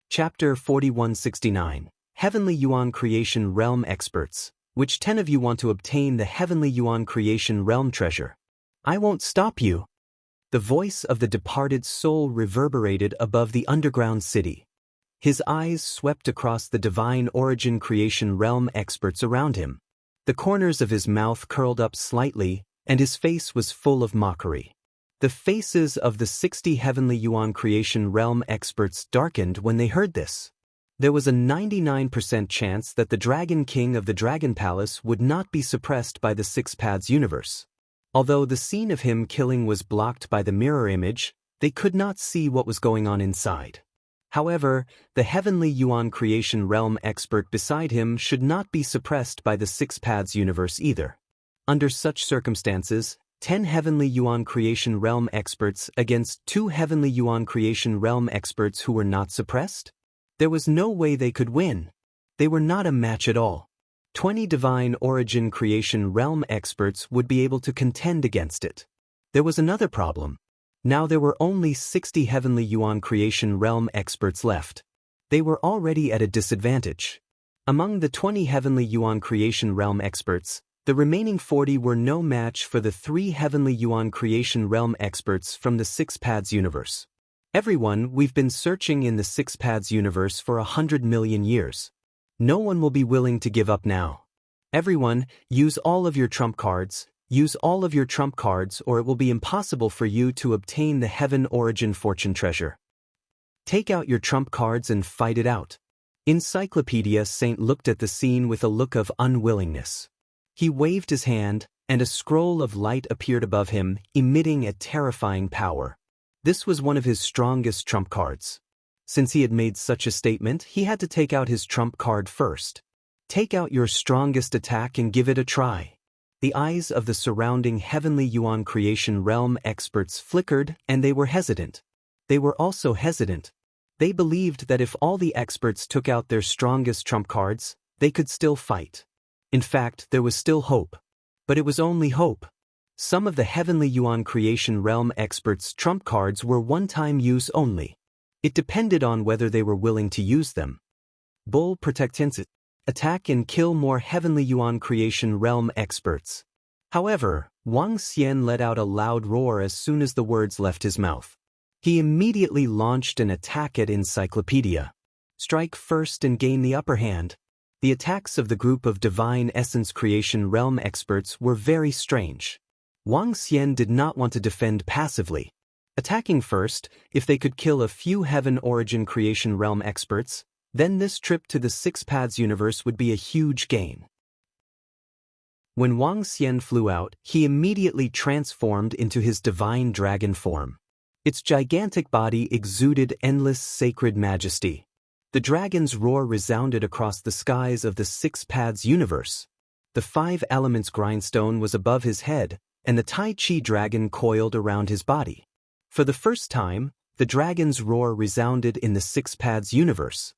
Chapter 4169, Heavenly Yuan Creation Realm Experts, which 10 of you want to obtain the Heavenly Yuan Creation Realm treasure? I won't stop you. The voice of the departed soul reverberated above the underground city. His eyes swept across the Divine Origin Creation Realm experts around him. The corners of his mouth curled up slightly, and his face was full of mockery. The faces of the 60 Heavenly Yuan Creation Realm experts darkened when they heard this. There was a 99% chance that the Dragon King of the Dragon Palace would not be suppressed by the Six Paths universe. Although the scene of him killing was blocked by the mirror image, they could not see what was going on inside. However, the Heavenly Yuan Creation Realm expert beside him should not be suppressed by the Six Paths universe either. Under such circumstances, 10 Heavenly Yuan Creation Realm experts against 2 Heavenly Yuan Creation Realm experts who were not suppressed? There was no way they could win. They were not a match at all. 20 Divine Origin Creation Realm experts would be able to contend against it. There was another problem. Now there were only 60 Heavenly Yuan Creation Realm experts left. They were already at a disadvantage. Among the 20 Heavenly Yuan Creation Realm experts, the remaining 40 were no match for the 3 Heavenly Yuan Creation Realm experts from the Six Paths universe. Everyone, we've been searching in the Six Paths universe for 100 million years. No one will be willing to give up now. Everyone, use all of your trump cards. Use all of your trump cards or it will be impossible for you to obtain the Heaven Origin Fortune Treasure. Take out your trump cards and fight it out. Encyclopedia Saint looked at the scene with a look of unwillingness. He waved his hand, and a scroll of light appeared above him, emitting a terrifying power. This was one of his strongest trump cards. Since he had made such a statement, he had to take out his trump card first. Take out your strongest attack and give it a try. The eyes of the surrounding Heavenly Yuan Creation Realm experts flickered, and they were hesitant. They were also hesitant. They believed that if all the experts took out their strongest trump cards, they could still fight. In fact, there was still hope. But it was only hope. Some of the Heavenly Yuan Creation Realm experts' trump cards were one-time use only. It depended on whether they were willing to use them. Bull Protectensit. Attack and kill more Heavenly Yuan Creation Realm experts. However, Wang Xian let out a loud roar as soon as the words left his mouth. He immediately launched an attack at Encyclopedia. Strike first and gain the upper hand. The attacks of the group of Divine Essence Creation Realm experts were very strange. Wang Xian did not want to defend passively. Attacking first, if they could kill a few Heaven Origin Creation Realm experts, then this trip to the Six Paths universe would be a huge gain. When Wang Xian flew out, he immediately transformed into his divine dragon form. Its gigantic body exuded endless sacred majesty. The dragon's roar resounded across the skies of the Six Paths universe. The 5 elements grindstone was above his head, and the Tai Chi dragon coiled around his body. For the first time, the dragon's roar resounded in the Six Paths universe.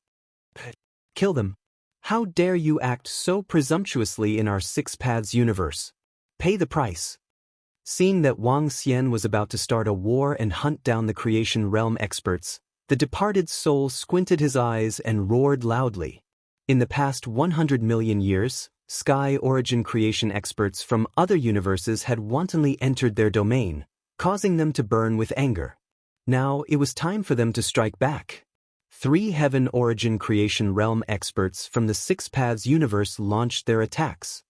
Kill them. How dare you act so presumptuously in our Six Paths universe? Pay the price. Seeing that Wang Xian was about to start a war and hunt down the Creation Realm experts, the departed soul squinted his eyes and roared loudly. In the past 100 million years, Sky Origin Creation experts from other universes had wantonly entered their domain, causing them to burn with anger. Now it was time for them to strike back. 3 Heaven Origin Creation Realm experts from the Six Paths universe launched their attacks.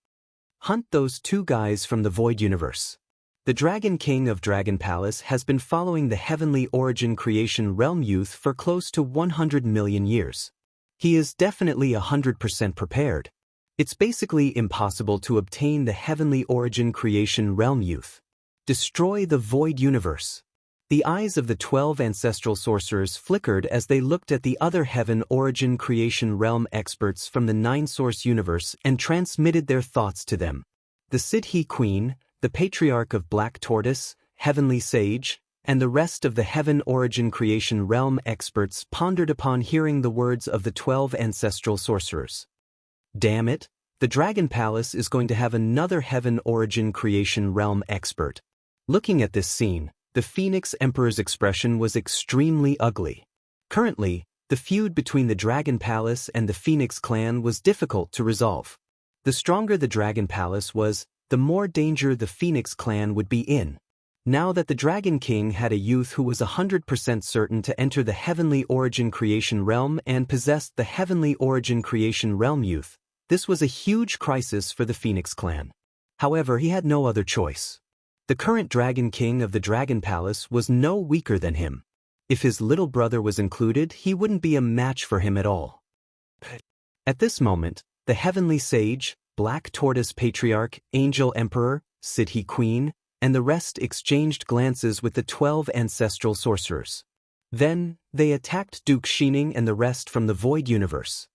Hunt those 2 guys from the Void universe. The Dragon King of Dragon Palace has been following the Heavenly Origin Creation Realm youth for close to 100 million years. He is definitely 100% prepared. It's basically impossible to obtain the Heavenly Origin Creation Realm youth. Destroy the Void universe. The eyes of the 12 ancestral sorcerers flickered as they looked at the other Heaven Origin Creation Realm experts from the 9-source universe and transmitted their thoughts to them. The Sidhe Queen, the Patriarch of Black Tortoise, Heavenly Sage, and the rest of the Heaven Origin Creation Realm experts pondered upon hearing the words of the 12 ancestral sorcerers. Damn it, the Dragon Palace is going to have another Heaven Origin Creation Realm expert. Looking at this scene, the Phoenix Emperor's expression was extremely ugly. Currently, the feud between the Dragon Palace and the Phoenix clan was difficult to resolve. The stronger the Dragon Palace was, the more danger the Phoenix clan would be in. Now that the Dragon King had a youth who was 100% certain to enter the Heavenly Origin Creation Realm and possessed the Heavenly Origin Creation Realm youth, this was a huge crisis for the Phoenix clan. However, he had no other choice. The current Dragon King of the Dragon Palace was no weaker than him. If his little brother was included, he wouldn't be a match for him at all. At this moment, the Heavenly Sage, Black Tortoise Patriarch, Angel Emperor, Siddhi Queen, and the rest exchanged glances with the 12 ancestral sorcerers. Then, they attacked Duke Shining and the rest from the Void Universe.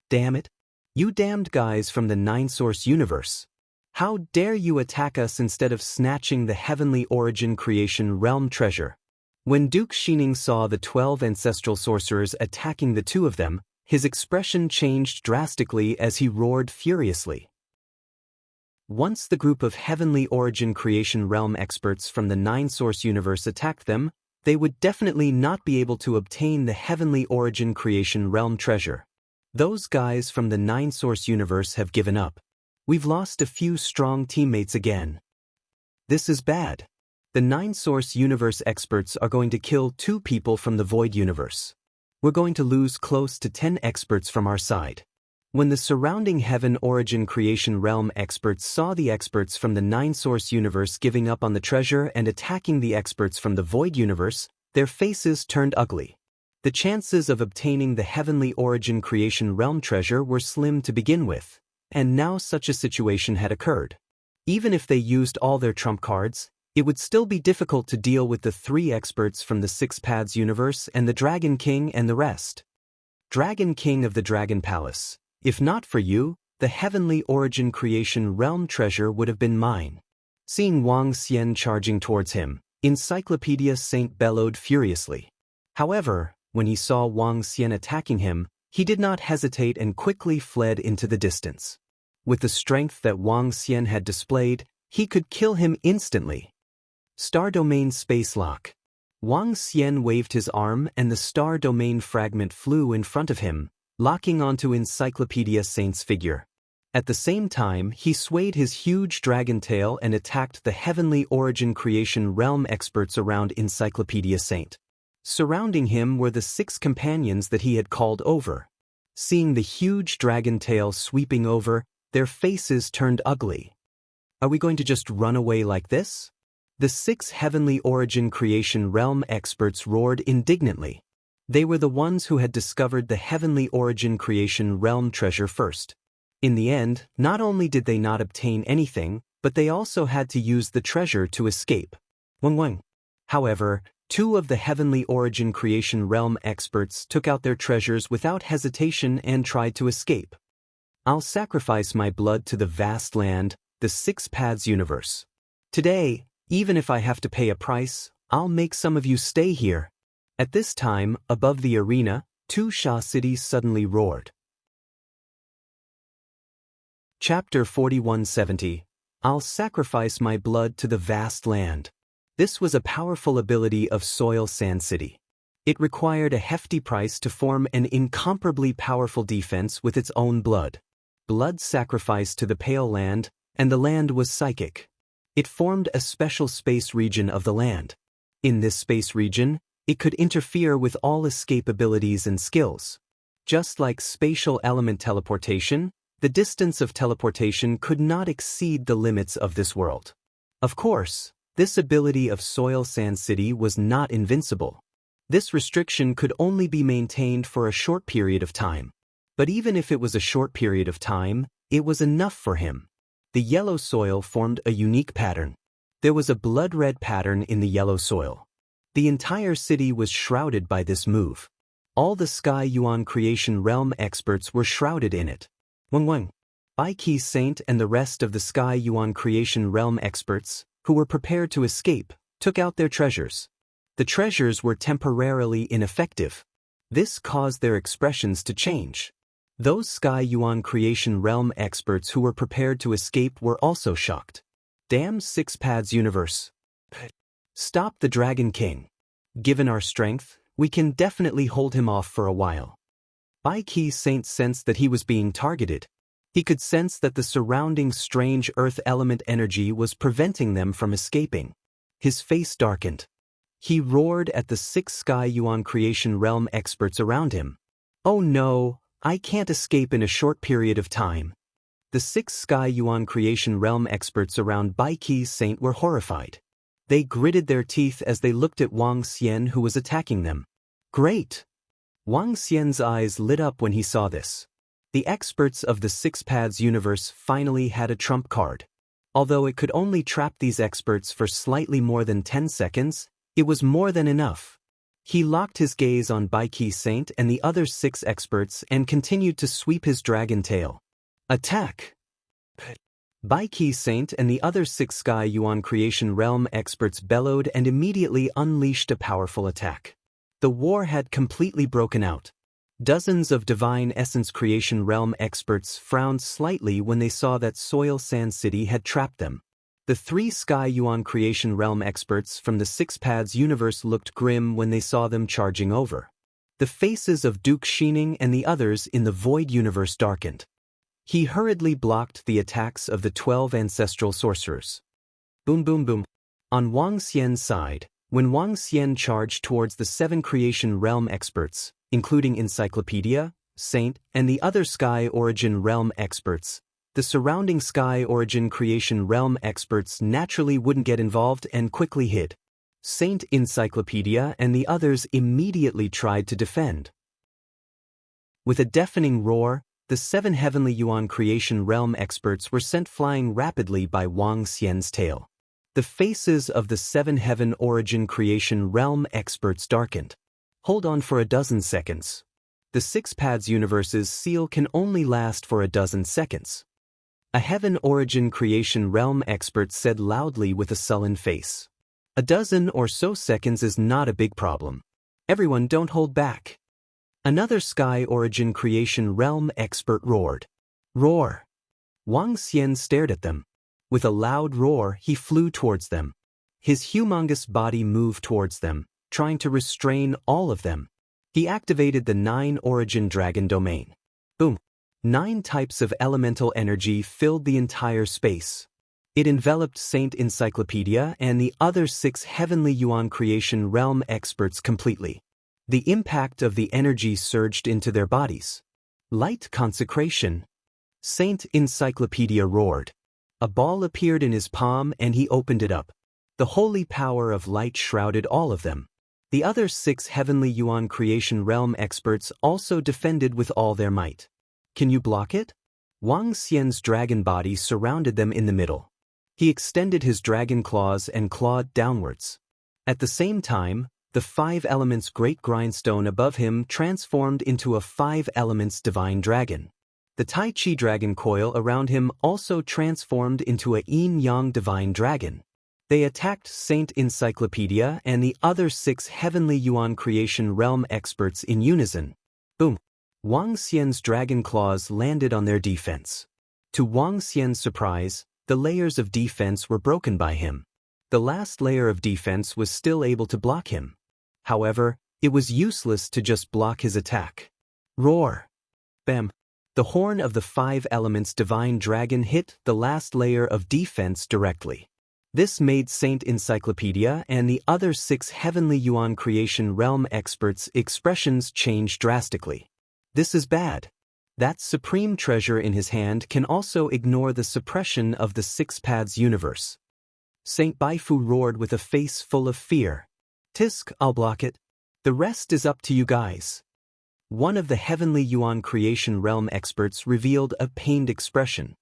Damn it! You damned guys from the Nine Source Universe! How dare you attack us instead of snatching the Heavenly Origin Creation Realm treasure? When Duke Shining saw the 12 ancestral sorcerers attacking the two of them, his expression changed drastically as he roared furiously. Once the group of Heavenly Origin Creation Realm experts from the Nine Source Universe attacked them, they would definitely not be able to obtain the Heavenly Origin Creation Realm treasure. Those guys from the Nine Source Universe have given up. We've lost a few strong teammates again. This is bad. The Nine Source Universe experts are going to kill 2 people from the Void Universe. We're going to lose close to 10 experts from our side. When the surrounding Heaven Origin Creation Realm experts saw the experts from the Nine Source Universe giving up on the treasure and attacking the experts from the Void Universe, their faces turned ugly. The chances of obtaining the Heavenly Origin Creation Realm treasure were slim to begin with, and now such a situation had occurred. Even if they used all their trump cards, it would still be difficult to deal with the 3 experts from the Six Paths Universe and the Dragon King and the rest. Dragon King of the Dragon Palace. If not for you, the Heavenly Origin Creation Realm treasure would have been mine. Seeing Wang Xian charging towards him, Encyclopedia Saint bellowed furiously. However, when he saw Wang Xian attacking him, he did not hesitate and quickly fled into the distance. With the strength that Wang Xian had displayed, he could kill him instantly. Star Domain Space Lock. Wang Xian waved his arm and the Star Domain fragment flew in front of him, locking onto Encyclopedia Saint's figure. At the same time, he swayed his huge dragon tail and attacked the Heavenly Origin Creation Realm experts around Encyclopedia Saint. Surrounding him were the 6 companions that he had called over. Seeing the huge dragon tail sweeping over, their faces turned ugly. Are we going to just run away like this? The 6 Heavenly Origin Creation Realm experts roared indignantly. They were the ones who had discovered the Heavenly Origin Creation Realm treasure first. In the end, not only did they not obtain anything, but they also had to use the treasure to escape. Wang. However, 2 of the Heavenly Origin Creation Realm experts took out their treasures without hesitation and tried to escape. I'll sacrifice my blood to the vast land, the Six Paths Universe. Today, even if I have to pay a price, I'll make some of you stay here. At this time, above the arena, 2 Sha cities suddenly roared. Chapter 4170. I'll sacrifice my blood to the vast land. This was a powerful ability of Soil Sand City. It required a hefty price to form an incomparably powerful defense with its own blood. Blood sacrificed to the Pale Land, and the land was psychic. It formed a special space region of the land. In this space region, it could interfere with all escape abilities and skills. Just like spatial element teleportation, the distance of teleportation could not exceed the limits of this world. Of course, this ability of Soil Sand City was not invincible. This restriction could only be maintained for a short period of time. But even if it was a short period of time, it was enough for him. The yellow soil formed a unique pattern. There was a blood-red pattern in the yellow soil. The entire city was shrouded by this move. All the Sky Yuan Creation Realm experts were shrouded in it. Wang, Baiki Saint and the rest of the Sky Yuan Creation Realm experts, who were prepared to escape, took out their treasures. The treasures were temporarily ineffective. This caused their expressions to change. Those Sky Yuan Creation Realm experts who were prepared to escape were also shocked. Damn Six Paths Universe. Stop the Dragon King. Given our strength, we can definitely hold him off for a while. Baiki Saint sensed that he was being targeted. He could sense that the surrounding strange earth element energy was preventing them from escaping. His face darkened. He roared at the 6 Sky Yuan Creation Realm experts around him. Oh no, I can't escape in a short period of time. The 6 Sky Yuan Creation Realm experts around Baiqi's Saint were horrified. They gritted their teeth as they looked at Wang Xian, who was attacking them. Great! Wang Xian's eyes lit up when he saw this. The experts of the 6 Paths universe finally had a trump card. Although it could only trap these experts for slightly more than 10 seconds, it was more than enough. He locked his gaze on Baiqi's Saint and the other 6 experts and continued to sweep his dragon tail. Attack! Baiqi's Saint and the other 6 Sky Yuan Creation Realm experts bellowed and immediately unleashed a powerful attack. The war had completely broken out. Dozens of Divine Essence Creation Realm experts frowned slightly when they saw that Soil Sand City had trapped them. The 3 Sky Yuan Creation Realm experts from the 6 Paths universe looked grim when they saw them charging over. The faces of Duke Shining and the others in the Void universe darkened. He hurriedly blocked the attacks of the 12 ancestral sorcerers. Boom boom boom. On Wang Xian's side, when Wang Xian charged towards the 7 Creation Realm experts, including Encyclopedia, Saint, and the other Sky Origin Realm experts, the surrounding Sky Origin Creation Realm experts naturally wouldn't get involved and quickly hid. Saint, Encyclopedia, and the others immediately tried to defend. With a deafening roar, the 7 Heavenly Yuan Creation Realm experts were sent flying rapidly by Wang Xian's tail. The faces of the 7 Heaven Origin Creation Realm experts darkened. Hold on for a dozen seconds. The 6 Paths universe's seal can only last for a dozen seconds. A Heaven Origin Creation Realm expert said loudly with a sullen face. A dozen or so seconds is not a big problem. Everyone don't hold back. Another Sky Origin Creation Realm expert roared. Roar! Wang Xian stared at them. With a loud roar, he flew towards them. His humongous body moved towards them, trying to restrain all of them. He activated the 9 Origin Dragon Domain. Boom! 9 types of elemental energy filled the entire space. It enveloped Saint Encyclopedia and the other 6 Heavenly Yuan Creation Realm experts completely. The impact of the energy surged into their bodies. Light consecration. Saint Encyclopedia roared. A ball appeared in his palm and he opened it up. The holy power of light shrouded all of them. The other 6 Heavenly Yuan Creation Realm experts also defended with all their might. Can you block it? Wang Xian's dragon body surrounded them in the middle. He extended his dragon claws and clawed downwards. At the same time, the 5 elements Great Grindstone above him transformed into a 5 elements Divine Dragon. The Tai Chi Dragon coil around him also transformed into a Yin-Yang Divine Dragon. They attacked Saint Encyclopedia and the other 6 Heavenly Yuan Creation Realm experts in unison. Boom! Wang Xian's dragon claws landed on their defense. To Wang Xian's surprise, the layers of defense were broken by him. The last layer of defense was still able to block him. However, it was useless to just block his attack. Roar! Bam! The horn of the 5 elements Divine Dragon hit the last layer of defense directly. This made Saint Encyclopedia and the other 6 Heavenly Yuan Creation Realm experts' expressions change drastically. This is bad. That supreme treasure in his hand can also ignore the suppression of the 6 Paths universe. Saint Baifu roared with a face full of fear. Tisk, I'll block it. The rest is up to you guys. One of the Heavenly Yuan Creation Realm experts revealed a pained expression.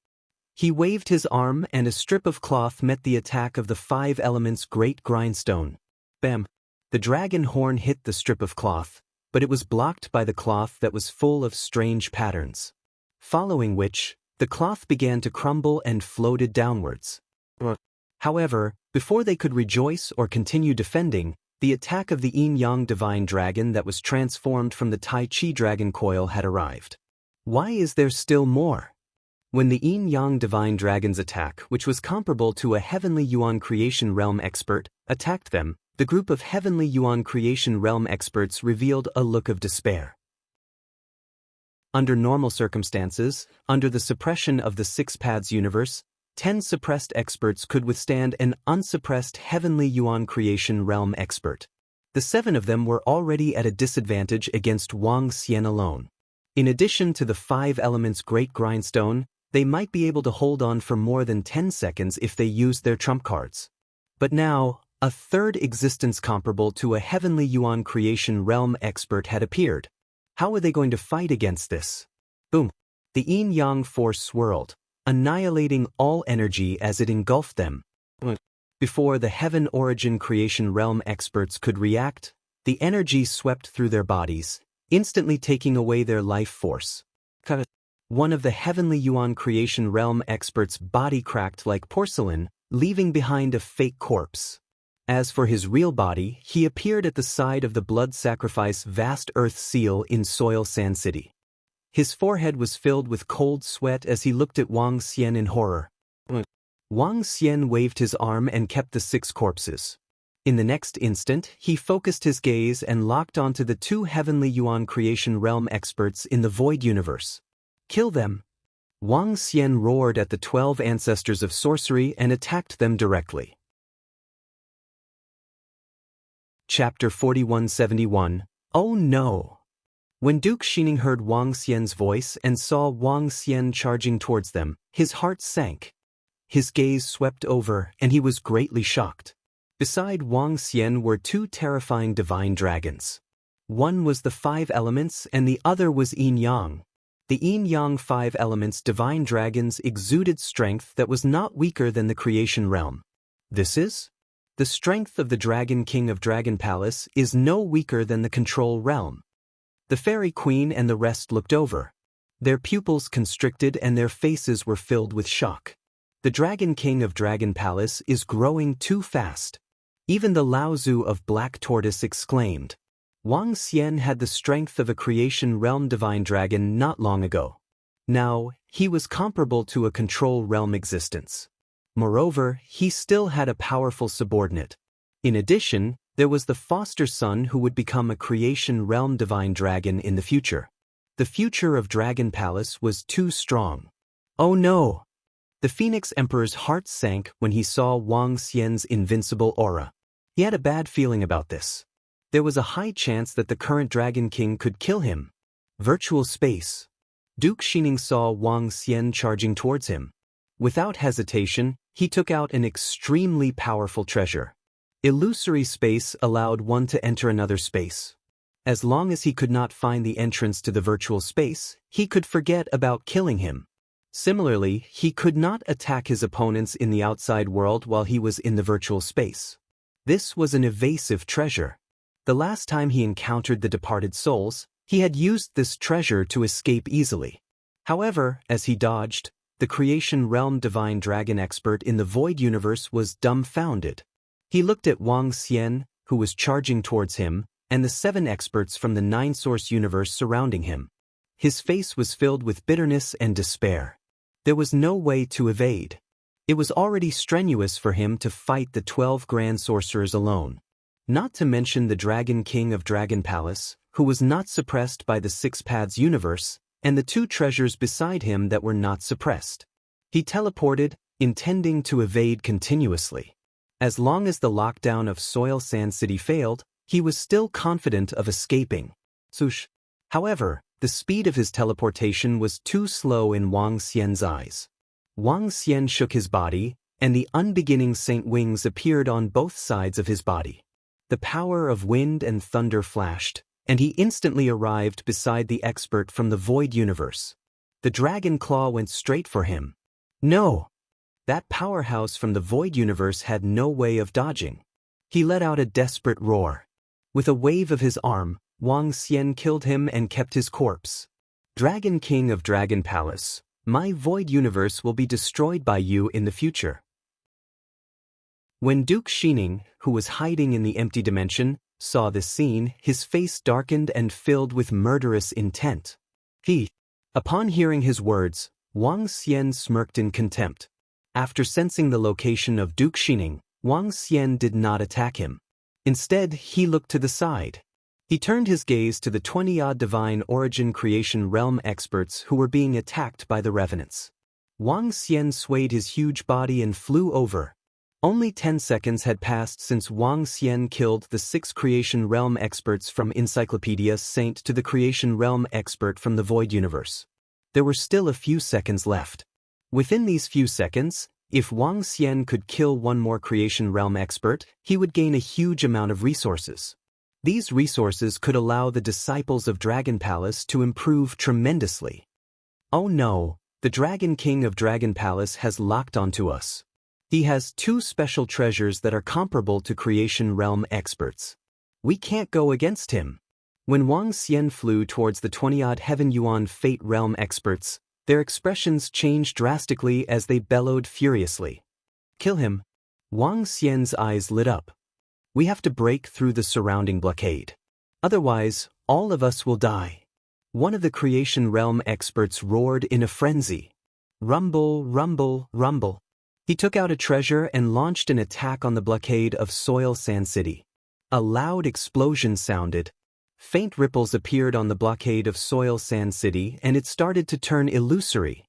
He waved his arm and a strip of cloth met the attack of the 5 elements Great Grindstone. Bam! The dragon horn hit the strip of cloth, but it was blocked by the cloth that was full of strange patterns. Following which, the cloth began to crumble and floated downwards. However, before they could rejoice or continue defending, the attack of the Yin-Yang Divine Dragon that was transformed from the Tai Chi Dragon coil had arrived. Why is there still more? When the Yin-Yang Divine Dragon's attack, which was comparable to a Heavenly Yuan Creation Realm expert, attacked them, the group of Heavenly Yuan Creation Realm experts revealed a look of despair. Under normal circumstances, under the suppression of the 6 Paths universe, 10 suppressed experts could withstand an unsuppressed Heavenly Yuan Creation Realm expert. The 7 of them were already at a disadvantage against Wang Xian alone. In addition to the 5 elements Great Grindstone, They might be able to hold on for more than 10 seconds if they used their trump cards. But now, a third existence comparable to a heavenly Yuan creation realm expert had appeared. How were they going to fight against this? Boom. The yin-yang force swirled, annihilating all energy as it engulfed them. Before the heaven origin creation realm experts could react, the energy swept through their bodies, instantly taking away their life force. One of the heavenly Yuan creation realm experts' body cracked like porcelain, leaving behind a fake corpse. As for his real body, he appeared at the side of the blood sacrifice vast earth seal in Soil Sand City. His forehead was filled with cold sweat as he looked at Wang Xian in horror. Wang Xian waved his arm and kept the 6 corpses. In the next instant, he focused his gaze and locked onto the 2 heavenly Yuan creation realm experts in the void universe. Kill them! Wang Xian roared at the 12 ancestors of sorcery and attacked them directly. Chapter 4171. Oh no! When Duke Xining heard Wang Xian's voice and saw Wang Xian charging towards them, his heart sank. His gaze swept over, and he was greatly shocked. Beside Wang Xian were 2 terrifying divine dragons. One was the 5 elements and the other was yin-yang. The yin-yang 5 elements divine dragons exuded strength that was not weaker than the creation realm. This is? The strength of the Dragon King of Dragon Palace is no weaker than the control realm. The Fairy Queen and the rest looked over. Their pupils constricted and their faces were filled with shock. The Dragon King of Dragon Palace is growing too fast. Even the Laozu of Black Tortoise exclaimed. Wang Xian had the strength of a creation realm divine dragon not long ago. Now, he was comparable to a control realm existence. Moreover, he still had a powerful subordinate. In addition, there was the foster son who would become a creation realm divine dragon in the future. The future of Dragon Palace was too strong. Oh no! The Phoenix Emperor's heart sank when he saw Wang Xian's invincible aura. He had a bad feeling about this. There was a high chance that the current Dragon King could kill him. Virtual space. Duke Xining saw Wang Xian charging towards him. Without hesitation, he took out an extremely powerful treasure. Illusory space allowed one to enter another space. As long as he could not find the entrance to the virtual space, he could forget about killing him. Similarly, he could not attack his opponents in the outside world while he was in the virtual space. This was an evasive treasure. The last time he encountered the departed souls, he had used this treasure to escape easily. However, as he dodged, the creation realm divine dragon expert in the void universe was dumbfounded. He looked at Wang Xian, who was charging towards him, and the 7 experts from the 9-source universe surrounding him. His face was filled with bitterness and despair. There was no way to evade. It was already strenuous for him to fight the 12 grand sorcerers alone. Not to mention the Dragon King of Dragon Palace, who was not suppressed by the 6 paths universe, and the 2 treasures beside him that were not suppressed. He teleported, intending to evade continuously. As long as the lockdown of Soil Sand City failed, he was still confident of escaping. However, the speed of his teleportation was too slow in Wang Xian's eyes. Wang Xian shook his body, and the unbeginning saint wings appeared on both sides of his body. The power of wind and thunder flashed, and he instantly arrived beside the expert from the void universe. The dragon claw went straight for him. No! That powerhouse from the void universe had no way of dodging. He let out a desperate roar. With a wave of his arm, Wang Xian killed him and kept his corpse. Dragon King of Dragon Palace, my void universe will be destroyed by you in the future. When Duke Xining, who was hiding in the empty dimension, saw this scene, his face darkened and filled with murderous intent. Upon hearing his words, Wang Xian smirked in contempt. After sensing the location of Duke Xining, Wang Xian did not attack him. Instead, he looked to the side. He turned his gaze to the 20-odd divine origin creation realm experts who were being attacked by the revenants. Wang Xian swayed his huge body and flew over. Only 10 seconds had passed since Wang Xian killed the 6 creation realm experts from Encyclopedia Saint to the creation realm expert from the void universe. There were still a few seconds left. Within these few seconds, if Wang Xian could kill one more Creation Realm expert, he would gain a huge amount of resources. These resources could allow the disciples of Dragon Palace to improve tremendously. Oh no, the Dragon King of Dragon Palace has locked onto us. He has 2 special treasures that are comparable to Creation Realm experts. We can't go against him. When Wang Xian flew towards the 20-odd Heaven Yuan Fate Realm experts, their expressions changed drastically as they bellowed furiously. Kill him. Wang Xian's eyes lit up. We have to break through the surrounding blockade. Otherwise, all of us will die. One of the Creation Realm experts roared in a frenzy. Rumble, rumble, rumble. He took out a treasure and launched an attack on the blockade of Soil Sand City. A loud explosion sounded. Faint ripples appeared on the blockade of Soil Sand City and it started to turn illusory.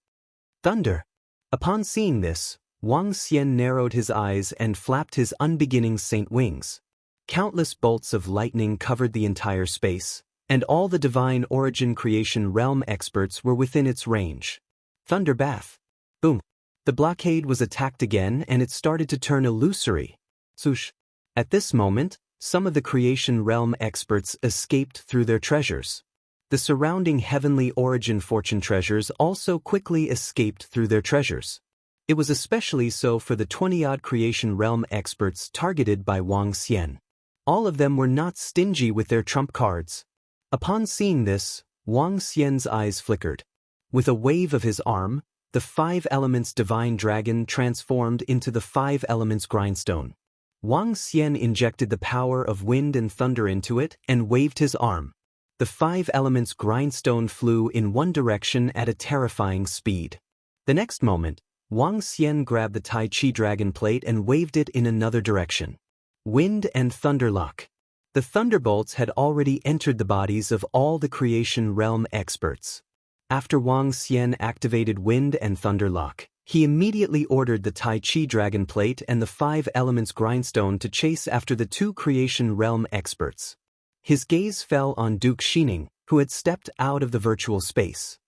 Thunder. Upon seeing this, Wang Xian narrowed his eyes and flapped his unbeginning saint wings. Countless bolts of lightning covered the entire space, and all the divine origin Creation Realm experts were within its range. Thunder bath. Boom. The blockade was attacked again and it started to turn illusory. Swoosh. At this moment, some of the Creation Realm experts escaped through their treasures. The surrounding heavenly origin fortune treasures also quickly escaped through their treasures. It was especially so for the 20-odd Creation Realm experts targeted by Wang Xian. All of them were not stingy with their trump cards. Upon seeing this, Wang Xian's eyes flickered. With a wave of his arm, the 5 elements divine dragon transformed into the 5 elements grindstone. Wang Xian injected the power of wind and thunder into it and waved his arm. The 5 elements grindstone flew in one direction at a terrifying speed. The next moment, Wang Xian grabbed the Tai Chi dragon plate and waved it in another direction. Wind and thunder lock. The thunderbolts had already entered the bodies of all the Creation Realm experts. After Wang Xian activated wind and thunder lock, he immediately ordered the Tai Chi dragon plate and the 5 elements grindstone to chase after the 2 Creation Realm experts. His gaze fell on Duke Shining, who had stepped out of the virtual space.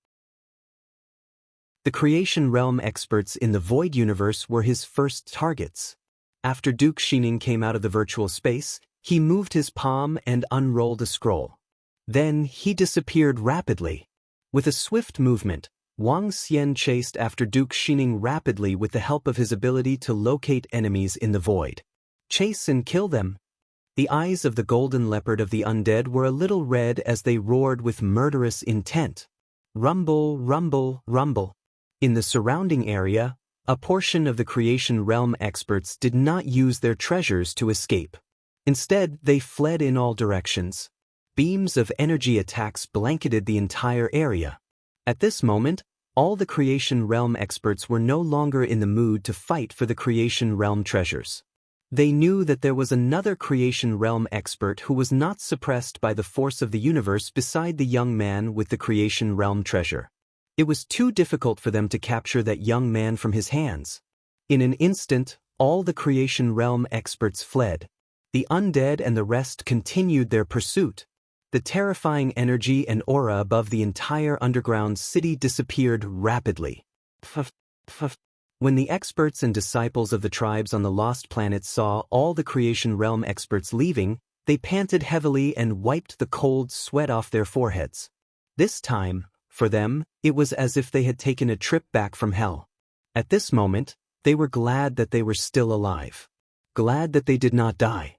The Creation Realm experts in the Void Universe were his first targets. After Duke Shining came out of the virtual space, he moved his palm and unrolled a scroll. Then he disappeared rapidly. With a swift movement, Wang Xian chased after Duke Shining rapidly with the help of his ability to locate enemies in the void. Chase and kill them. The eyes of the golden leopard of the undead were a little red as they roared with murderous intent. Rumble, rumble, rumble. In the surrounding area, a portion of the Creation Realm experts did not use their treasures to escape. Instead, they fled in all directions. Beams of energy attacks blanketed the entire area. At this moment, all the Creation Realm experts were no longer in the mood to fight for the Creation Realm treasures. They knew that there was another Creation Realm expert who was not suppressed by the force of the universe beside the young man with the Creation Realm treasure. It was too difficult for them to capture that young man from his hands. In an instant, all the Creation Realm experts fled. The undead and the rest continued their pursuit. The terrifying energy and aura above the entire underground city disappeared rapidly. When the experts and disciples of the tribes on the lost planet saw all the Creation Realm experts leaving, they panted heavily and wiped the cold sweat off their foreheads. This time, for them, it was as if they had taken a trip back from hell. At this moment, they were glad that they were still alive. Glad that they did not die.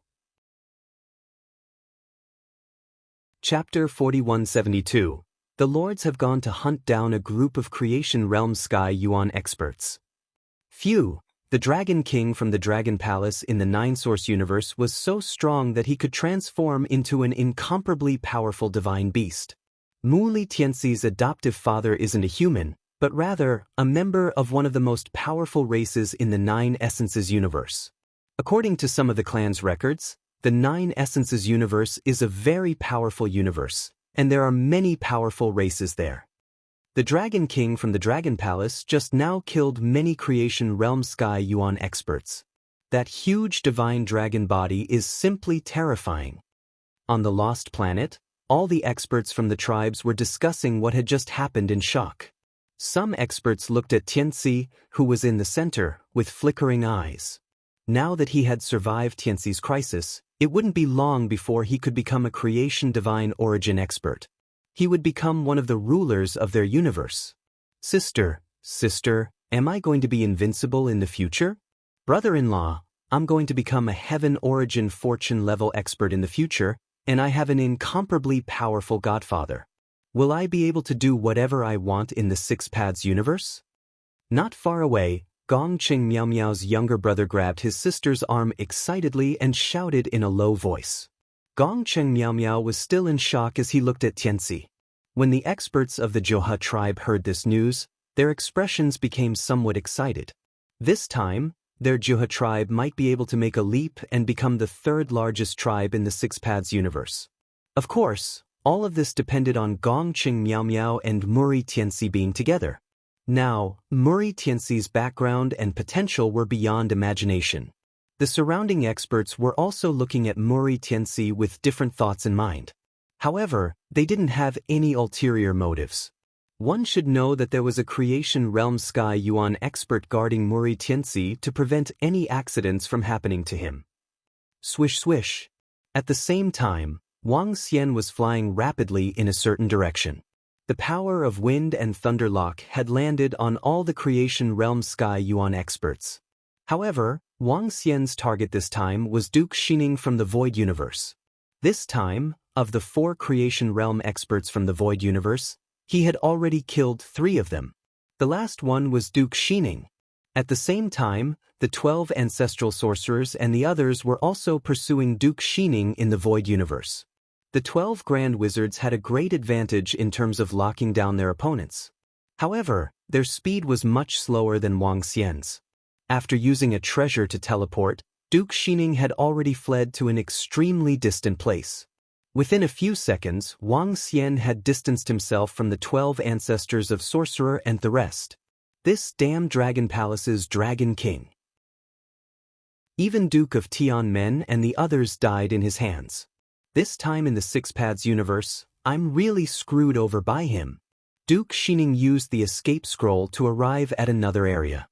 Chapter 4172. The Lords have gone to hunt down a group of Creation Realm Sky Yuan experts. Phew, the Dragon King from the Dragon Palace in the Nine-Source universe was so strong that he could transform into an incomparably powerful divine beast. Mu Li Tianxi's adoptive father isn't a human, but rather a member of one of the most powerful races in the Nine Essences universe. According to some of the clan's records, the Nine Essences universe is a very powerful universe, and there are many powerful races there. The Dragon King from the Dragon Palace just now killed many Creation Realm Sky Yuan experts. That huge divine dragon body is simply terrifying. On the lost planet, all the experts from the tribes were discussing what had just happened in shock. Some experts looked at Tianzi, who was in the center, with flickering eyes. Now that he had survived Tianzi's crisis, it wouldn't be long before he could become a creation divine origin expert. He would become one of the rulers of their universe. Sister, am I going to be invincible in the future? Brother-in-law, I'm going to become a heaven origin fortune level expert in the future, and I have an incomparably powerful godfather. Will I be able to do whatever I want in the Six Paths universe? Not far away, Gong Cheng Miao Miao's younger brother grabbed his sister's arm excitedly and shouted in a low voice. Gong Cheng Miao Miao was still in shock as he looked at Tianzi. When the experts of the Joha tribe heard this news, their expressions became somewhat excited. This time, their Joha tribe might be able to make a leap and become the third largest tribe in the Six Paths universe. Of course, all of this depended on Gong Cheng Miao Miao and Muri Tianzi being together. Now, Muri Tianzi's background and potential were beyond imagination. The surrounding experts were also looking at Muri Tianzi with different thoughts in mind. However, they didn't have any ulterior motives. One should know that there was a creation realm Sky Yuan expert guarding Muri Tianzi to prevent any accidents from happening to him. Swish swish. At the same time, Wang Xian was flying rapidly in a certain direction. The power of wind and thunderlock had landed on all the creation realm Sky Yuan experts. However, Wang Xian's target this time was Duke Xining from the Void Universe. This time, of the 4 creation realm experts from the Void Universe, he had already killed 3 of them. The last one was Duke Xining. At the same time, the 12 ancestral sorcerers and the others were also pursuing Duke Xining in the Void Universe. The 12 Grand Wizards had a great advantage in terms of locking down their opponents. However, their speed was much slower than Wang Xian's. After using a treasure to teleport, Duke Xining had already fled to an extremely distant place. Within a few seconds, Wang Xian had distanced himself from the 12 ancestors of Sorcerer and the rest. This damn Dragon Palace's Dragon King. Even Duke of Tianmen and the others died in his hands. This time in the Six Paths universe, I'm really screwed over by him. Duke Xining used the escape scroll to arrive at another area.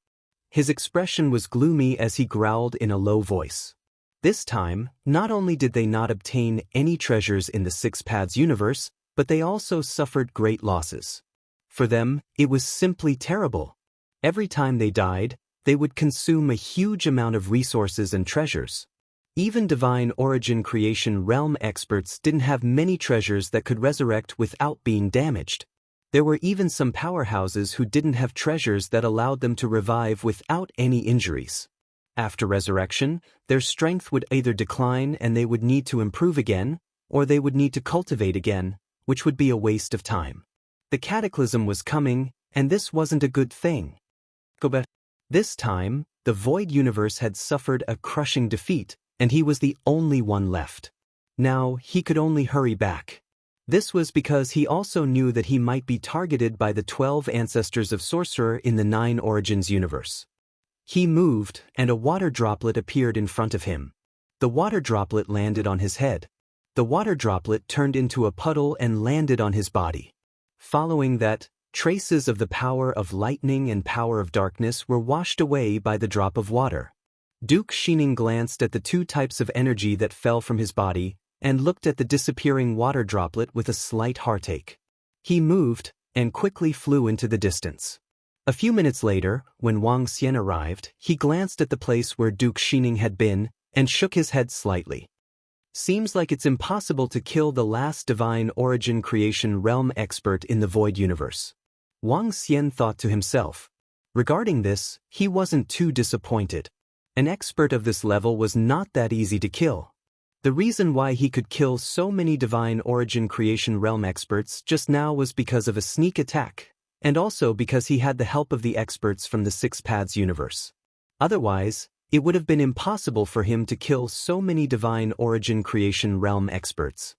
His expression was gloomy as he growled in a low voice. This time, not only did they not obtain any treasures in the Six Paths universe, but they also suffered great losses. For them, it was simply terrible. Every time they died, they would consume a huge amount of resources and treasures. Even Divine Origin Creation Realm experts didn't have many treasures that could resurrect without being damaged. There were even some powerhouses who didn't have treasures that allowed them to revive without any injuries. After resurrection, their strength would either decline and they would need to improve again, or they would need to cultivate again, which would be a waste of time. The cataclysm was coming, and this wasn't a good thing. This time, the Void Universe had suffered a crushing defeat, and he was the only one left. Now, he could only hurry back. This was because he also knew that he might be targeted by the 12 ancestors of Sorcerer in the 9 Origins universe. He moved, and a water droplet appeared in front of him. The water droplet landed on his head. The water droplet turned into a puddle and landed on his body. Following that, traces of the power of lightning and power of darkness were washed away by the drop of water. Duke Xining glanced at the 2 types of energy that fell from his body, and looked at the disappearing water droplet with a slight heartache. He moved, and quickly flew into the distance. A few minutes later, when Wang Xian arrived, he glanced at the place where Duke Xining had been, and shook his head slightly. Seems like it's impossible to kill the last Divine Origin Creation Realm expert in the Void Universe. Wang Xian thought to himself. Regarding this, he wasn't too disappointed. An expert of this level was not that easy to kill. The reason why he could kill so many Divine Origin Creation Realm experts just now was because of a sneak attack, and also because he had the help of the experts from the Six Paths universe. Otherwise, it would have been impossible for him to kill so many Divine Origin Creation Realm experts.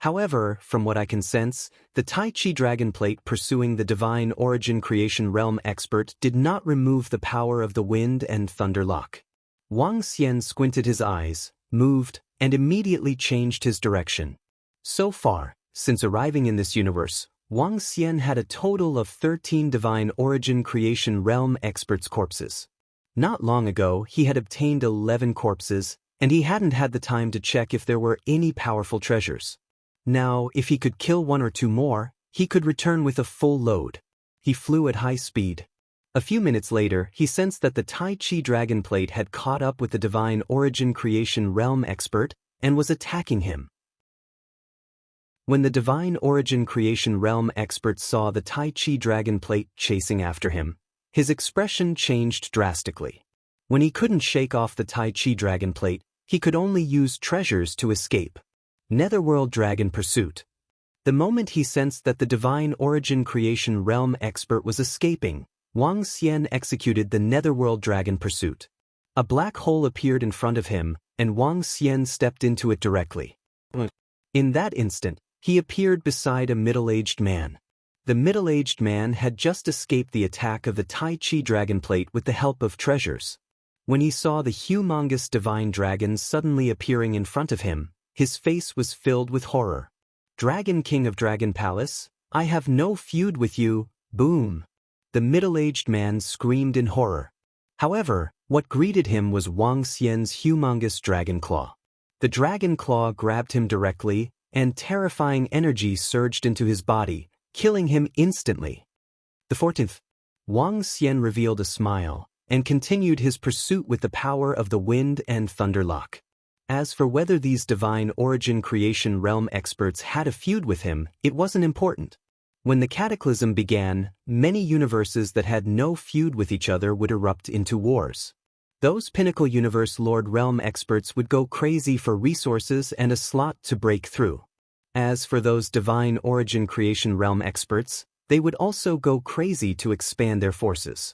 However, from what I can sense, the Tai Chi Dragon Plate pursuing the Divine Origin Creation Realm expert did not remove the power of the wind and thunder lock. Wang Xian squinted his eyes, moved, and immediately changed his direction. So far, since arriving in this universe, Wang Xian had a total of 13 Divine Origin Creation Realm Experts corpses. Not long ago, he had obtained 11 corpses, and he hadn't had the time to check if there were any powerful treasures. Now, if he could kill one or two more, he could return with a full load. He flew at high speed. A few minutes later, he sensed that the Tai Chi Dragon Plate had caught up with the Divine Origin Creation Realm Expert and was attacking him. When the Divine Origin Creation Realm Expert saw the Tai Chi Dragon Plate chasing after him, his expression changed drastically. When he couldn't shake off the Tai Chi Dragon Plate, he could only use treasures to escape. Netherworld Dragon Pursuit. The moment he sensed that the Divine Origin Creation Realm Expert was escaping, Wang Xian executed the Netherworld Dragon Pursuit. A black hole appeared in front of him, and Wang Xian stepped into it directly. In that instant, he appeared beside a middle-aged man. The middle-aged man had just escaped the attack of the Tai Chi Dragon Plate with the help of treasures. When he saw the humongous divine dragon suddenly appearing in front of him, his face was filled with horror. "Dragon King of Dragon Palace, I have no feud with you, boom!" The middle-aged man screamed in horror. However, what greeted him was Wang Xian's humongous dragon claw. The dragon claw grabbed him directly, and terrifying energy surged into his body, killing him instantly. The 14th. Wang Xian revealed a smile, and continued his pursuit with the power of the wind and thunderlock. As for whether these Divine Origin Creation Realm Experts had a feud with him, it wasn't important. When the cataclysm began, many universes that had no feud with each other would erupt into wars. Those Pinnacle Universe Lord Realm Experts would go crazy for resources and a slot to break through. As for those Divine Origin Creation Realm Experts, they would also go crazy to expand their forces.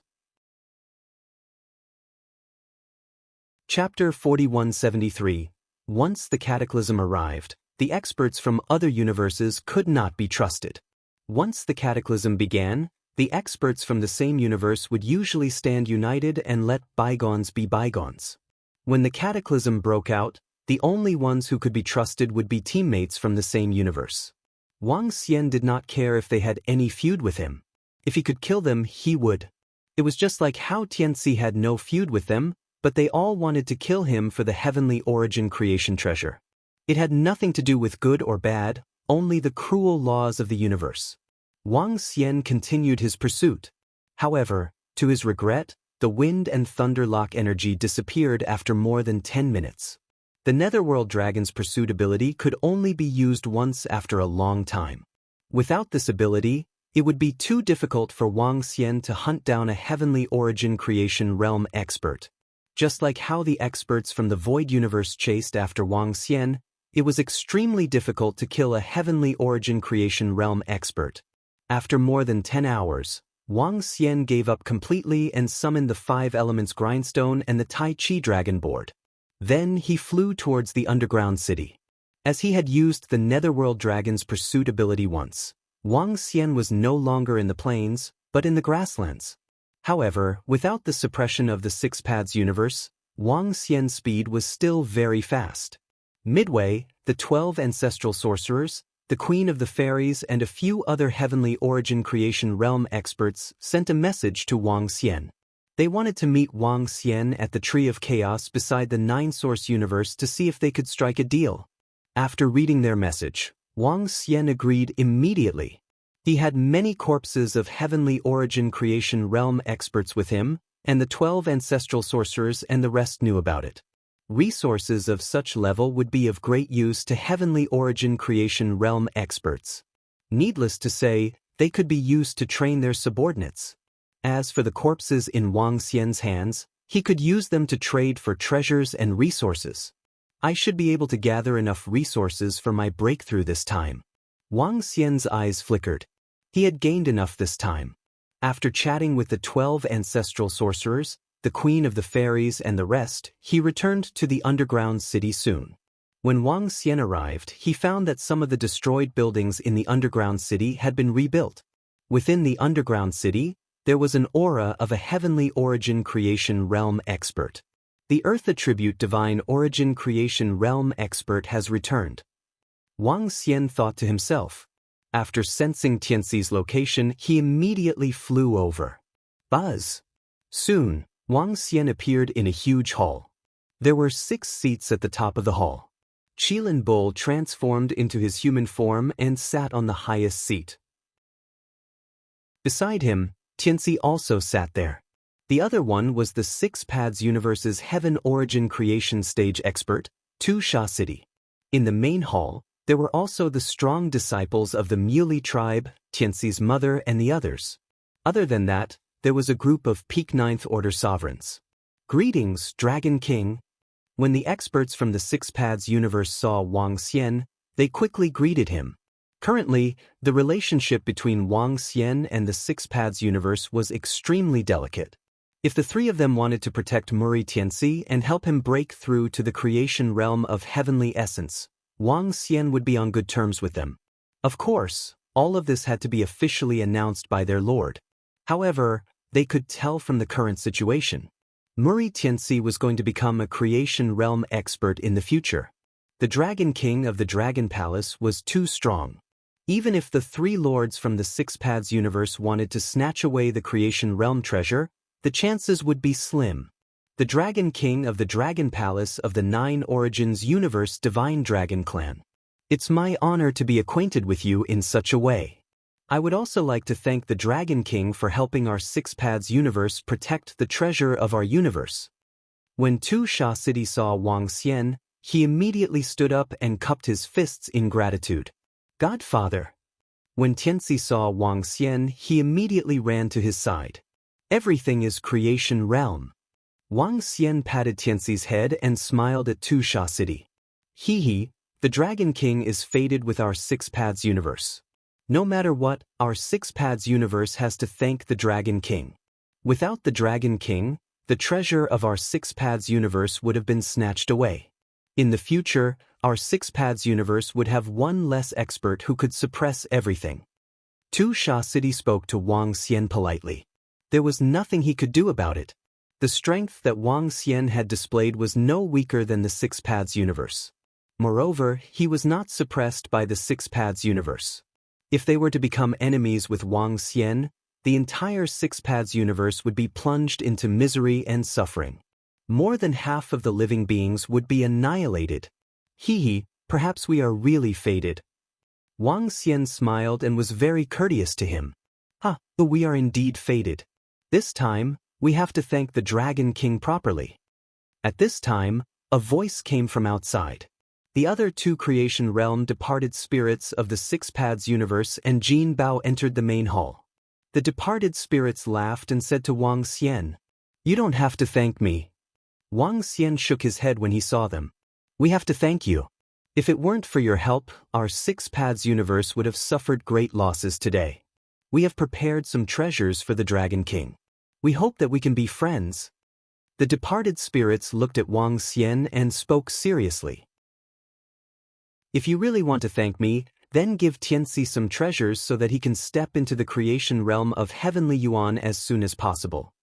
Chapter 4173. Once the cataclysm arrived, the experts from other universes could not be trusted. Once the cataclysm began, the experts from the same universe would usually stand united and let bygones be bygones. When the cataclysm broke out, the only ones who could be trusted would be teammates from the same universe. Wang Xian did not care if they had any feud with him. If he could kill them, he would. It was just like how Tianxi had no feud with them, but they all wanted to kill him for the Heavenly Origin Creation treasure. It had nothing to do with good or bad, only the cruel laws of the universe. Wang Xian continued his pursuit. However, to his regret, the wind and thunderlock energy disappeared after more than 10 minutes. The Netherworld Dragon's pursuit ability could only be used once after a long time. Without this ability, it would be too difficult for Wang Xian to hunt down a Heavenly Origin Creation Realm expert. Just like how the experts from the Void Universe chased after Wang Xian, it was extremely difficult to kill a Heavenly Origin Creation Realm expert. After more than 10 hours, Wang Xian gave up completely and summoned the 5 Elements Grindstone and the Tai Chi Dragon Board. Then he flew towards the underground city. As he had used the Netherworld Dragon's pursuit ability once, Wang Xian was no longer in the plains, but in the grasslands. However, without the suppression of the Six Paths universe, Wang Xian's speed was still very fast. Midway, the 12 ancestral sorcerers, the Queen of the Fairies and a few other Heavenly Origin Creation Realm experts sent a message to Wang Xian. They wanted to meet Wang Xian at the Tree of Chaos beside the Nine-Source universe to see if they could strike a deal. After reading their message, Wang Xian agreed immediately. He had many corpses of Heavenly Origin Creation Realm experts with him, and the 12 ancestral sorcerers and the rest knew about it. Resources of such level would be of great use to Heavenly Origin Creation Realm experts. Needless to say, they could be used to train their subordinates. As for the corpses in Wang Xian's hands, he could use them to trade for treasures and resources. I should be able to gather enough resources for my breakthrough this time. Wang Xian's eyes flickered. He had gained enough this time. After chatting with the 12 ancestral sorcerers, the Queen of the Fairies and the rest, he returned to the underground city soon. When Wang Xian arrived, he found that some of the destroyed buildings in the underground city had been rebuilt. Within the underground city, there was an aura of a Heavenly Origin Creation Realm expert. The Earth Attribute Divine Origin Creation Realm expert has returned. Wang Xian thought to himself, After sensing Tianxi's location, he immediately flew over. Buzz! Soon, Wang Xian appeared in a huge hall. There were 6 seats at the top of the hall. Qilin Bull transformed into his human form and sat on the highest seat. Beside him, Tianxi also sat there. The other one was the 6 Paths Universe's Heaven Origin Creation Stage expert, Tu Sha City. In the main hall, there were also the strong disciples of the Muley tribe, Tianxi's mother and the others. Other than that, there was a group of peak 9th Order sovereigns. Greetings, Dragon King. When the experts from the 6 Paths Universe saw Wang Xian, they quickly greeted him. Currently, the relationship between Wang Xian and the 6 Paths Universe was extremely delicate. If the 3 of them wanted to protect Muri Tianxi and help him break through to the creation realm of heavenly essence, Wang Xian would be on good terms with them. Of course, all of this had to be officially announced by their lord. However, they could tell from the current situation. Muri Tianxi was going to become a creation realm expert in the future. The Dragon King of the Dragon Palace was too strong. Even if the 3 lords from the 6 Paths Universe wanted to snatch away the creation realm treasure, the chances would be slim. The Dragon King of the Dragon Palace of the 9 Origins Universe Divine Dragon Clan. It's my honor to be acquainted with you in such a way. I would also like to thank the Dragon King for helping our 6 Paths Universe protect the treasure of our universe. When Tu Sha City saw Wang Xian, he immediately stood up and cupped his fists in gratitude. Godfather. When Tianxi saw Wang Xian, he immediately ran to his side. Everything is creation realm. Wang Xian patted Tianxi's head and smiled at Tu Sha City. Hee, the Dragon King is fated with our 6 Paths Universe. No matter what, our 6 Paths Universe has to thank the Dragon King. Without the Dragon King, the treasure of our 6 Paths Universe would have been snatched away. In the future, our 6 Paths Universe would have 1 less expert who could suppress everything. Tu Sha City spoke to Wang Xian politely. There was nothing he could do about it. The strength that Wang Xian had displayed was no weaker than the 6 Paths Universe. Moreover, he was not suppressed by the 6 Paths Universe. If they were to become enemies with Wang Xian, the entire 6 Paths Universe would be plunged into misery and suffering. More than half of the living beings would be annihilated. Perhaps we are really fated. Wang Xian smiled and was very courteous to him. We are indeed fated. This time, we have to thank the Dragon King properly. At this time, a voice came from outside. The other 2 creation realm departed spirits of the 6 Paths Universe and Jin Bao entered the main hall. The departed spirits laughed and said to Wang Xian, "You don't have to thank me." Wang Xian shook his head when he saw them. "We have to thank you. If it weren't for your help, our 6 Paths Universe would have suffered great losses today. We have prepared some treasures for the Dragon King. We hope that we can be friends." The departed spirits looked at Wang Xian and spoke seriously. "If you really want to thank me, then give Tianxi some treasures so that he can step into the creation realm of Heavenly Yuan as soon as possible."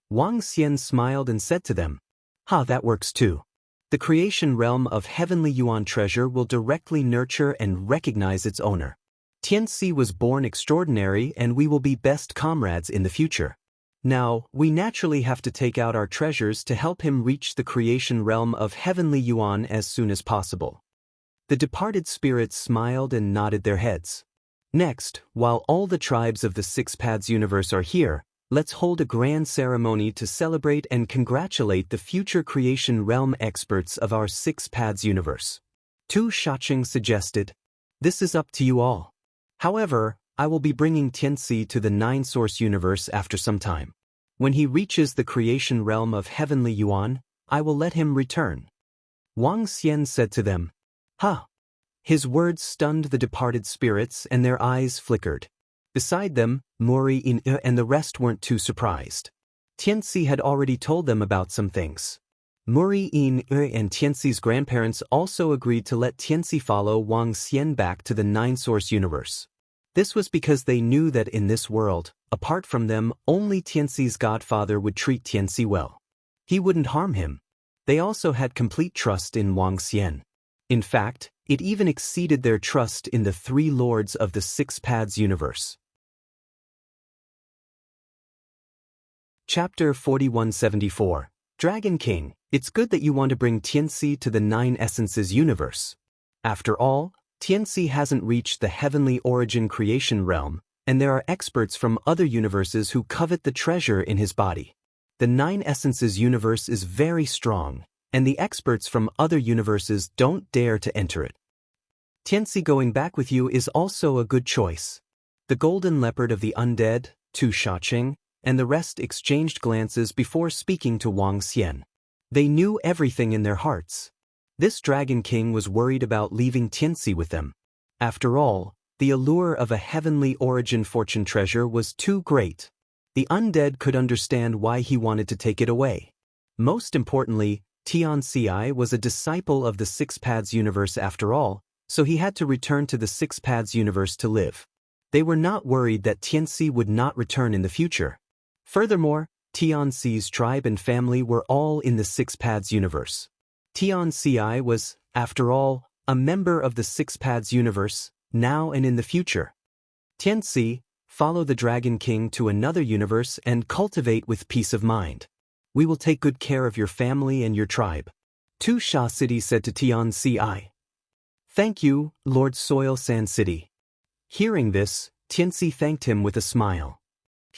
Wang Xian smiled and said to them, That works too. The creation realm of Heavenly Yuan treasure will directly nurture and recognize its owner. Tianxi was born extraordinary and we will be best comrades in the future. Now, we naturally have to take out our treasures to help him reach the creation realm of Heavenly Yuan as soon as possible. The departed spirits smiled and nodded their heads. Next, while all the tribes of the 6 Paths Universe are here, let's hold a grand ceremony to celebrate and congratulate the future creation realm experts of our 6 Paths Universe. Tu Shacheng suggested, "This is up to you all. However, I will be bringing Tianxi to the 9 Source Universe after some time. When he reaches the creation realm of Heavenly Yuan, I will let him return." Wang Xian said to them, His words stunned the departed spirits and their eyes flickered. Beside them, Mori and the rest weren't too surprised. Tianxi had already told them about some things. Mori and Tianxi's grandparents also agreed to let Tianxi follow Wang Xian back to the 9 Source Universe. This was because they knew that in this world, apart from them, only Tianxi's godfather would treat Tianxi well. He wouldn't harm him. They also had complete trust in Wang Xian. In fact, it even exceeded their trust in the three lords of the Six Paths universe. Chapter 4174. Dragon King, it's good that you want to bring Tianxi to the Nine Essences universe. After all, Tianxi hasn't reached the heavenly origin creation realm, and there are experts from other universes who covet the treasure in his body. The Nine Essences universe is very strong, and the experts from other universes don't dare to enter it. Tianxi going back with you is also a good choice. The golden leopard of the undead, Tu Shaqing, and the rest exchanged glances before speaking to Wang Xian. They knew everything in their hearts. This Dragon King was worried about leaving Tianxi with them. After all, the allure of a heavenly origin fortune treasure was too great. The undead could understand why he wanted to take it away. Most importantly, Tianxi was a disciple of the Six Paths universe after all, so he had to return to the Six Paths universe to live. They were not worried that Tianxi would not return in the future. Furthermore, Tianxi's tribe and family were all in the Six Paths universe. Tianxi was, after all, a member of the Six Paths universe, now and in the future. Tianxi, follow the Dragon King to another universe and cultivate with peace of mind. We will take good care of your family and your tribe. Tu Sha City said to Tianxi. Thank you, Lord Soil Sand City. Hearing this, Tianxi thanked him with a smile.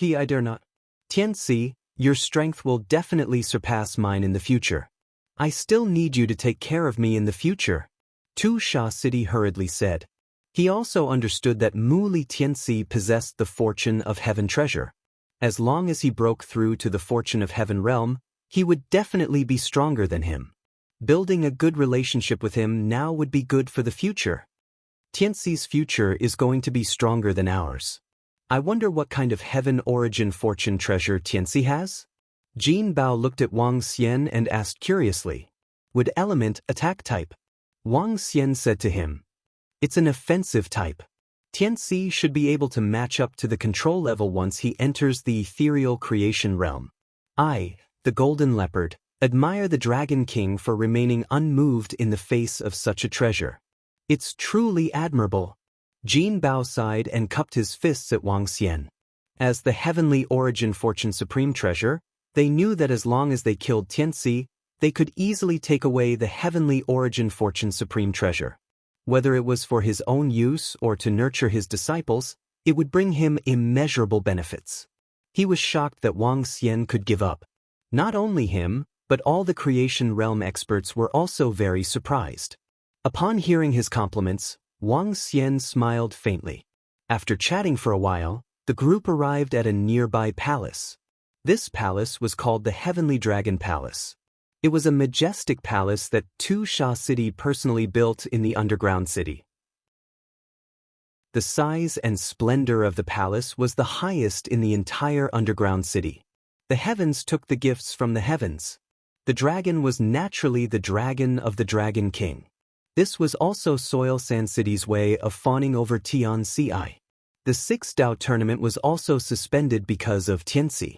I dare not. Tianxi, your strength will definitely surpass mine in the future. I still need you to take care of me in the future, Tu Sha City hurriedly said. He also understood that Muli Tianxi possessed the fortune of heaven treasure. As long as he broke through to the fortune of heaven realm, he would definitely be stronger than him. Building a good relationship with him now would be good for the future. Tianxi's future is going to be stronger than ours. I wonder what kind of heaven origin fortune treasure Tianxi has? Jin Bao looked at Wang Xian and asked curiously. Would element attack type? Wang Xian said to him. It's an offensive type. Tianxi should be able to match up to the control level once he enters the ethereal creation realm. I, the Golden Leopard, admire the Dragon King for remaining unmoved in the face of such a treasure. It's truly admirable. Jin Bao sighed and cupped his fists at Wang Xian. As the heavenly origin fortune supreme treasure, they knew that as long as they killed Tianxi, they could easily take away the heavenly origin fortune supreme treasure. Whether it was for his own use or to nurture his disciples, it would bring him immeasurable benefits. He was shocked that Wang Xian could give up. Not only him, but all the creation realm experts were also very surprised. Upon hearing his compliments, Wang Xian smiled faintly. After chatting for a while, the group arrived at a nearby palace. This palace was called the Heavenly Dragon Palace. It was a majestic palace that Tu Sha City personally built in the underground city. The size and splendor of the palace was the highest in the entire underground city. The heavens took the gifts from the heavens. The dragon was naturally the dragon of the Dragon King. This was also Soil Sand City's way of fawning over Tianxi. The Six Dao tournament was also suspended because of Tianxi.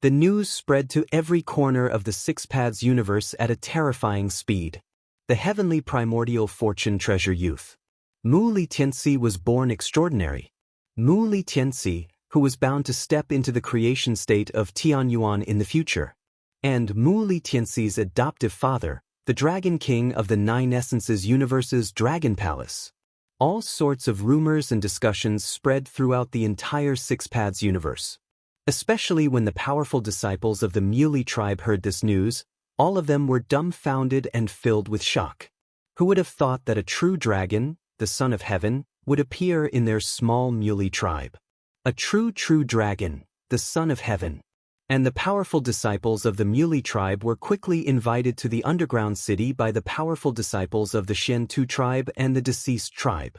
The news spread to every corner of the Six Paths universe at a terrifying speed. The heavenly primordial fortune treasure youth. Muli Tianxi was born extraordinary. Muli Tianxi, who was bound to step into the creation state of Tianyuan in the future. And Muli Tianxi's adoptive father, the Dragon King of the Nine Essences universe's Dragon Palace. All sorts of rumors and discussions spread throughout the entire Six Paths universe. Especially when the powerful disciples of the Muley tribe heard this news, all of them were dumbfounded and filled with shock. Who would have thought that a true dragon, the son of heaven, would appear in their small Muley tribe? A true dragon, the son of heaven. And the powerful disciples of the Muley tribe were quickly invited to the underground city by the powerful disciples of the Shen-Tu tribe and the deceased tribe.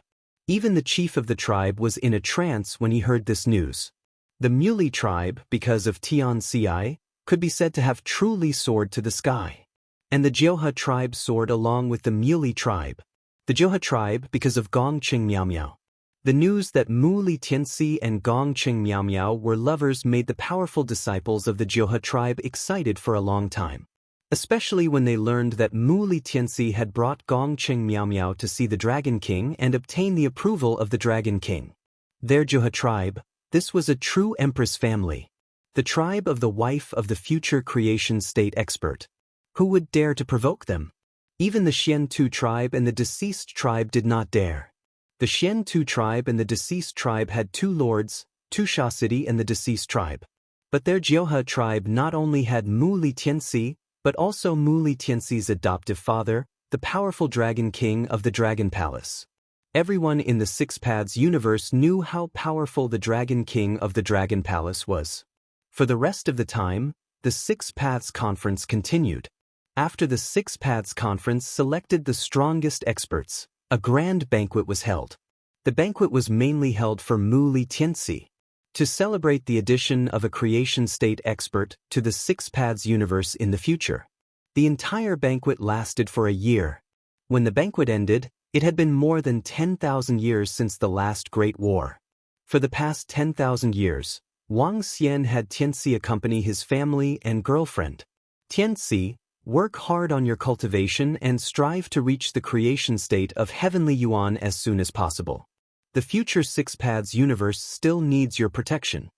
Even the chief of the tribe was in a trance when he heard this news. The Muley tribe, because of Tianxi, could be said to have truly soared to the sky. And the Jiuhe tribe soared along with the Muley tribe. The Jiuhe tribe because of Gongqing Miao Miao. The news that Muli Tianxi and Gongqing Miao Miao were lovers made the powerful disciples of the Jiuhe tribe excited for a long time. especially when they learned that Mu Li Tianxi had brought Gong Cheng Miao Miao to see the Dragon King and obtain the approval of the Dragon King. Their Juha tribe, this was a true empress family. The tribe of the wife of the future creation state expert. Who would dare to provoke them? Even the Xian Tu tribe and the deceased tribe did not dare. The Xian Tu tribe and the deceased tribe had two lords, Tu Sha City and the deceased tribe. But their Jiuhe tribe not only had Mu Li Tianxi, but also Mu Li Tianxi's adoptive father, the powerful Dragon King of the Dragon Palace. Everyone in the Six Paths universe knew how powerful the Dragon King of the Dragon Palace was. For the rest of the time, the Six Paths Conference continued. After the Six Paths Conference selected the strongest experts, a grand banquet was held. The banquet was mainly held for Mu Li Tianxi, to celebrate the addition of a creation state expert to the Six Paths universe in the future. The entire banquet lasted for a year. When the banquet ended, it had been more than 10,000 years since the last Great War. For the past 10,000 years, Wang Xian had Tianxi accompany his family and girlfriend. Tianxi, work hard on your cultivation and strive to reach the creation state of Heavenly Yuan as soon as possible. The future Six Paths universe still needs your protection.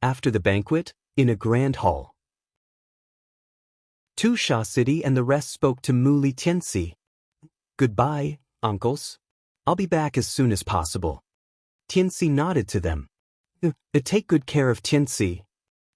After the banquet, in a grand hall, Tu Sha City and the rest spoke to Mu Li Tianxi. Goodbye, uncles. I'll be back as soon as possible. Tianxi nodded to them. Take good care of Tianxi.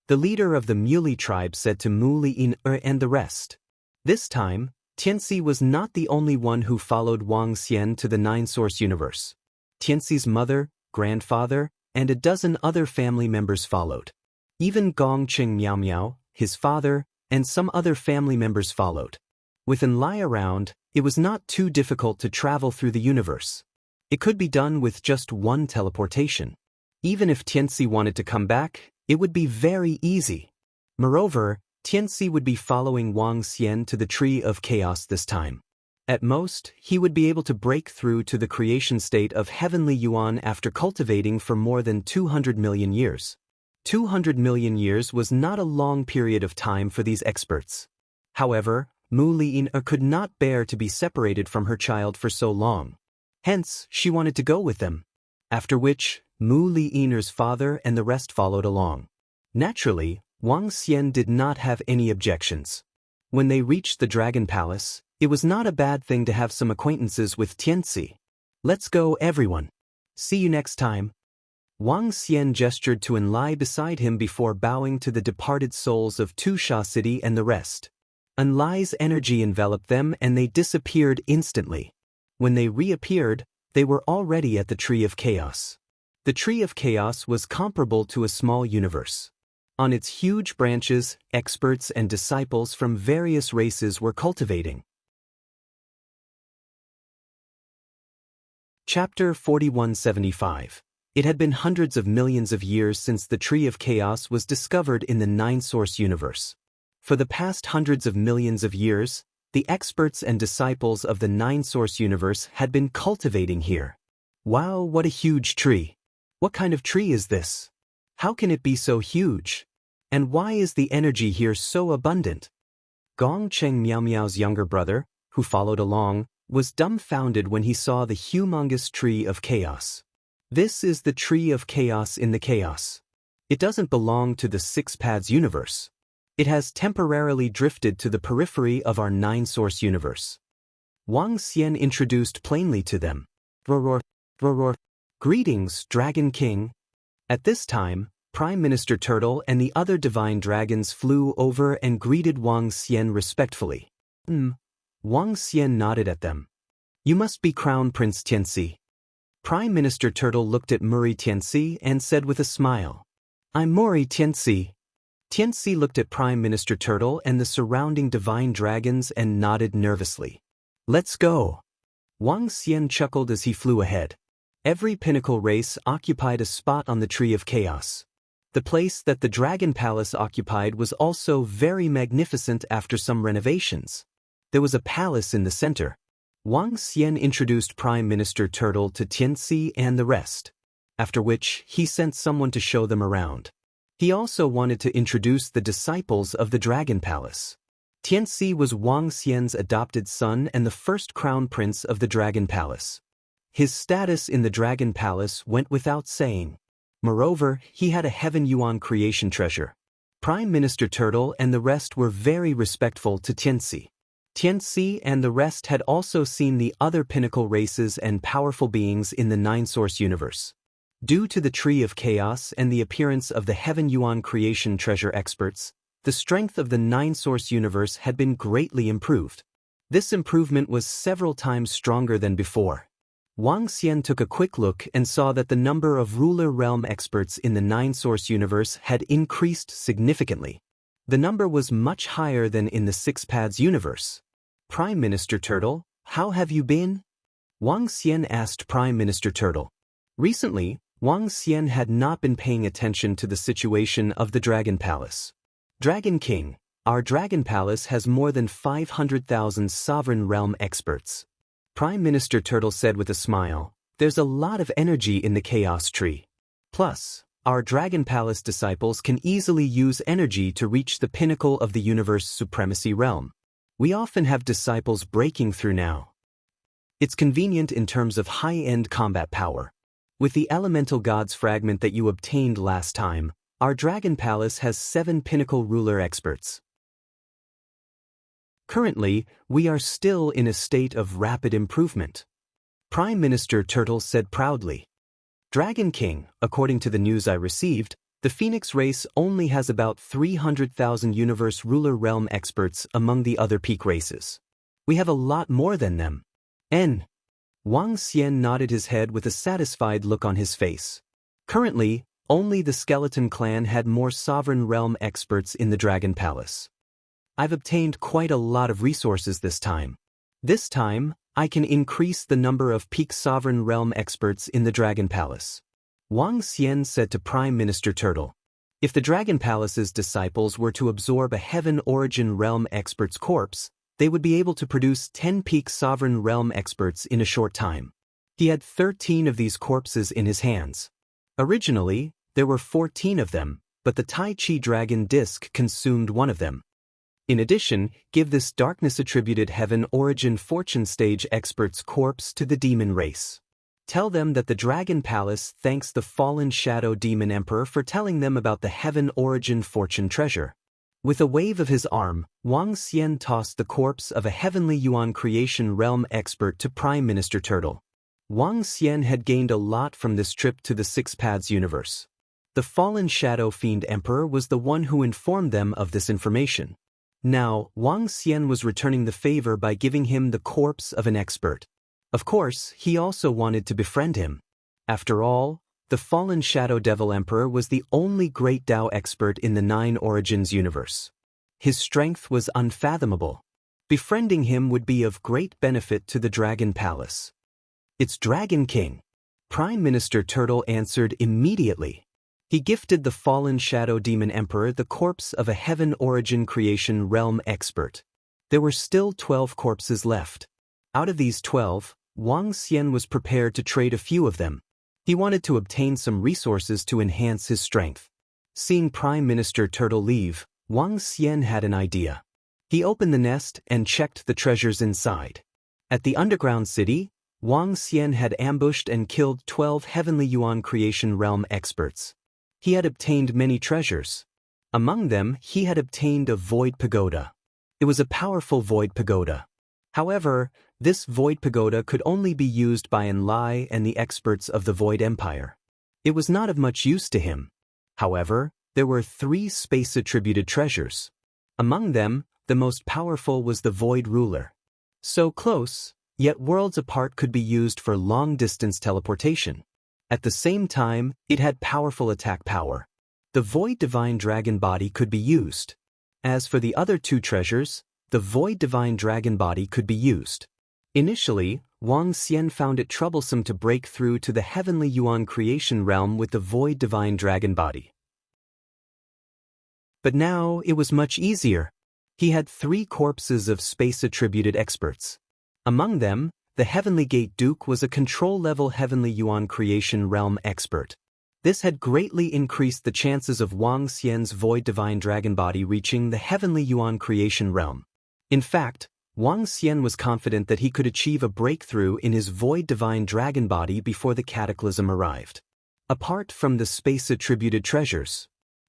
The leader of the Muley tribe said to Mu Li In and the rest. This time, Tianxi was not the only one who followed Wang Xian to the Nine-Source universe. Tianxi's mother, grandfather, and a dozen other family members followed. Even Gong Cheng Miao Miao, his father, and some other family members followed. With Enlai around, it was not too difficult to travel through the universe. It could be done with just one teleportation. Even if Tianxi wanted to come back, it would be very easy. Moreover, Tianxi would be following Wang Xian to the Tree of Chaos this time. At most, he would be able to break through to the creation state of Heavenly Yuan after cultivating for more than 200 million years. 200 million years was not a long period of time for these experts. However, Mu Li'in could not bear to be separated from her child for so long. Hence, she wanted to go with them. After which, Mu Li'in's father and the rest followed along. Naturally, Wang Xian did not have any objections. When they reached the Dragon Palace, it was not a bad thing to have some acquaintances with Tianxi. Let's go, everyone. See you next time. Wang Xian gestured to Enlai beside him before bowing to the departed souls of Tu Sha City and the rest. Enlai's energy enveloped them and they disappeared instantly. When they reappeared, they were already at the Tree of Chaos. The Tree of Chaos was comparable to a small universe. On its huge branches, experts and disciples from various races were cultivating. Chapter 4175. It had been hundreds of millions of years since the Tree of Chaos was discovered in the Nine-Source universe. For the past hundreds of millions of years, the experts and disciples of the Nine-Source universe had been cultivating here. Wow, what a huge tree! What kind of tree is this? How can it be so huge? And why is the energy here so abundant? Gong Cheng Miao Miao's younger brother, who followed along, was dumbfounded when he saw the humongous Tree of Chaos. This is the Tree of Chaos in the Chaos. It doesn't belong to the Six Paths universe. It has temporarily drifted to the periphery of our Nine-Source universe. Wang Xian introduced plainly to them. Roar, roar, roar. Greetings, Dragon King. At this time, Prime Minister Turtle and the other divine dragons flew over and greeted Wang Xian respectfully. Wang Xian nodded at them. You must be Crown Prince Tianxi. Prime Minister Turtle looked at Muri Tianxi and said with a smile. I'm Muri Tianxi. Tianxi looked at Prime Minister Turtle and the surrounding divine dragons and nodded nervously. Let's go. Wang Xian chuckled as he flew ahead. Every pinnacle race occupied a spot on the Tree of Chaos. The place that the Dragon Palace occupied was also very magnificent after some renovations. There was a palace in the center. Wang Xian introduced Prime Minister Turtle to Tianxi and the rest, after which he sent someone to show them around. He also wanted to introduce the disciples of the Dragon Palace. Tianxi was Wang Xian's adopted son and the first crown prince of the Dragon Palace. His status in the Dragon Palace went without saying. Moreover, he had a Heaven Yuan creation treasure. Prime Minister Turtle and the rest were very respectful to Tianxi. Tianxi and the rest had also seen the other pinnacle races and powerful beings in the Nine-Source universe. Due to the Tree of Chaos and the appearance of the Heaven Yuan creation treasure experts, the strength of the Nine-Source universe had been greatly improved. This improvement was several times stronger than before. Wang Xian took a quick look and saw that the number of ruler realm experts in the Nine-Source universe had increased significantly. The number was much higher than in the Six Paths universe. Prime Minister Turtle, how have you been? Wang Xian asked Prime Minister Turtle. Recently, Wang Xian had not been paying attention to the situation of the Dragon Palace. Dragon King, our Dragon Palace has more than 500,000 sovereign realm experts. Prime Minister Turtle said with a smile, there's a lot of energy in the Chaos Tree. Plus, our Dragon Palace disciples can easily use energy to reach the pinnacle of the universe supremacy realm. We often have disciples breaking through now. It's convenient in terms of high-end combat power. With the Elemental Gods fragment that you obtained last time, our Dragon Palace has 7 pinnacle ruler experts. Currently, we are still in a state of rapid improvement. Prime Minister Turtle said proudly. Dragon King, according to the news I received, the Phoenix race only has about 300,000 universe ruler realm experts among the other peak races. We have a lot more than them. Wang Xian nodded his head with a satisfied look on his face. Currently, only the Skeleton Clan had more sovereign realm experts in the Dragon Palace. I've obtained quite a lot of resources this time. This time, I can increase the number of peak sovereign realm experts in the Dragon Palace. Wang Xian said to Prime Minister Turtle. If the Dragon Palace's disciples were to absorb a Heaven Origin Realm expert's corpse, they would be able to produce 10 peak sovereign realm experts in a short time. He had 13 of these corpses in his hands. Originally, there were 14 of them, but the Tai Chi Dragon Disc consumed one of them. In addition, give this darkness-attributed Heaven Origin Fortune Stage expert's corpse to the demon race. Tell them that the Dragon Palace thanks the fallen Shadow Demon Emperor for telling them about the Heaven Origin Fortune treasure. With a wave of his arm, Wang Xian tossed the corpse of a Heavenly Yuan Creation Realm expert to Prime Minister Turtle. Wang Xian had gained a lot from this trip to the Six Paths universe. The fallen Shadow Fiend Emperor was the one who informed them of this information. Now, Wang Xian was returning the favor by giving him the corpse of an expert. Of course, he also wanted to befriend him. After all, the fallen Shadow Devil Emperor was the only great Dao expert in the Nine Origins universe. His strength was unfathomable. Befriending him would be of great benefit to the Dragon Palace. It's Dragon King. Prime Minister Turtle answered immediately. He gifted the fallen Shadow Demon Emperor the corpse of a Heaven Origin Creation Realm expert. There were still 12 corpses left. Out of these 12, Wang Xian was prepared to trade a few of them. He wanted to obtain some resources to enhance his strength. Seeing Prime Minister Turtle leave, Wang Xian had an idea. He opened the nest and checked the treasures inside. At the underground city, Wang Xian had ambushed and killed 12 Heavenly Yuan Creation Realm experts. He had obtained many treasures. Among them, he had obtained a Void Pagoda. It was a powerful Void Pagoda. However, this Void Pagoda could only be used by Enlai and the experts of the Void Empire. It was not of much use to him. However, there were 3 space-attributed treasures. Among them, the most powerful was the Void Ruler. So close, yet worlds apart, could be used for long-distance teleportation. At the same time, it had powerful attack power. The Void Divine Dragon Body could be used. As for the other 2 treasures, the Void Divine Dragon Body could be used. Initially, Wang Xian found it troublesome to break through to the Heavenly Yuan Creation Realm with the Void Divine Dragon Body. But now it was much easier. He had 3 corpses of space-attributed experts. Among them, the Heavenly Gate Duke was a control-level Heavenly Yuan Creation Realm expert. This had greatly increased the chances of Wang Xian's Void Divine Dragon Body reaching the Heavenly Yuan Creation Realm. In fact, Wang Xian was confident that he could achieve a breakthrough in his void divine dragon body before the cataclysm arrived. Apart from the space-attributed treasures,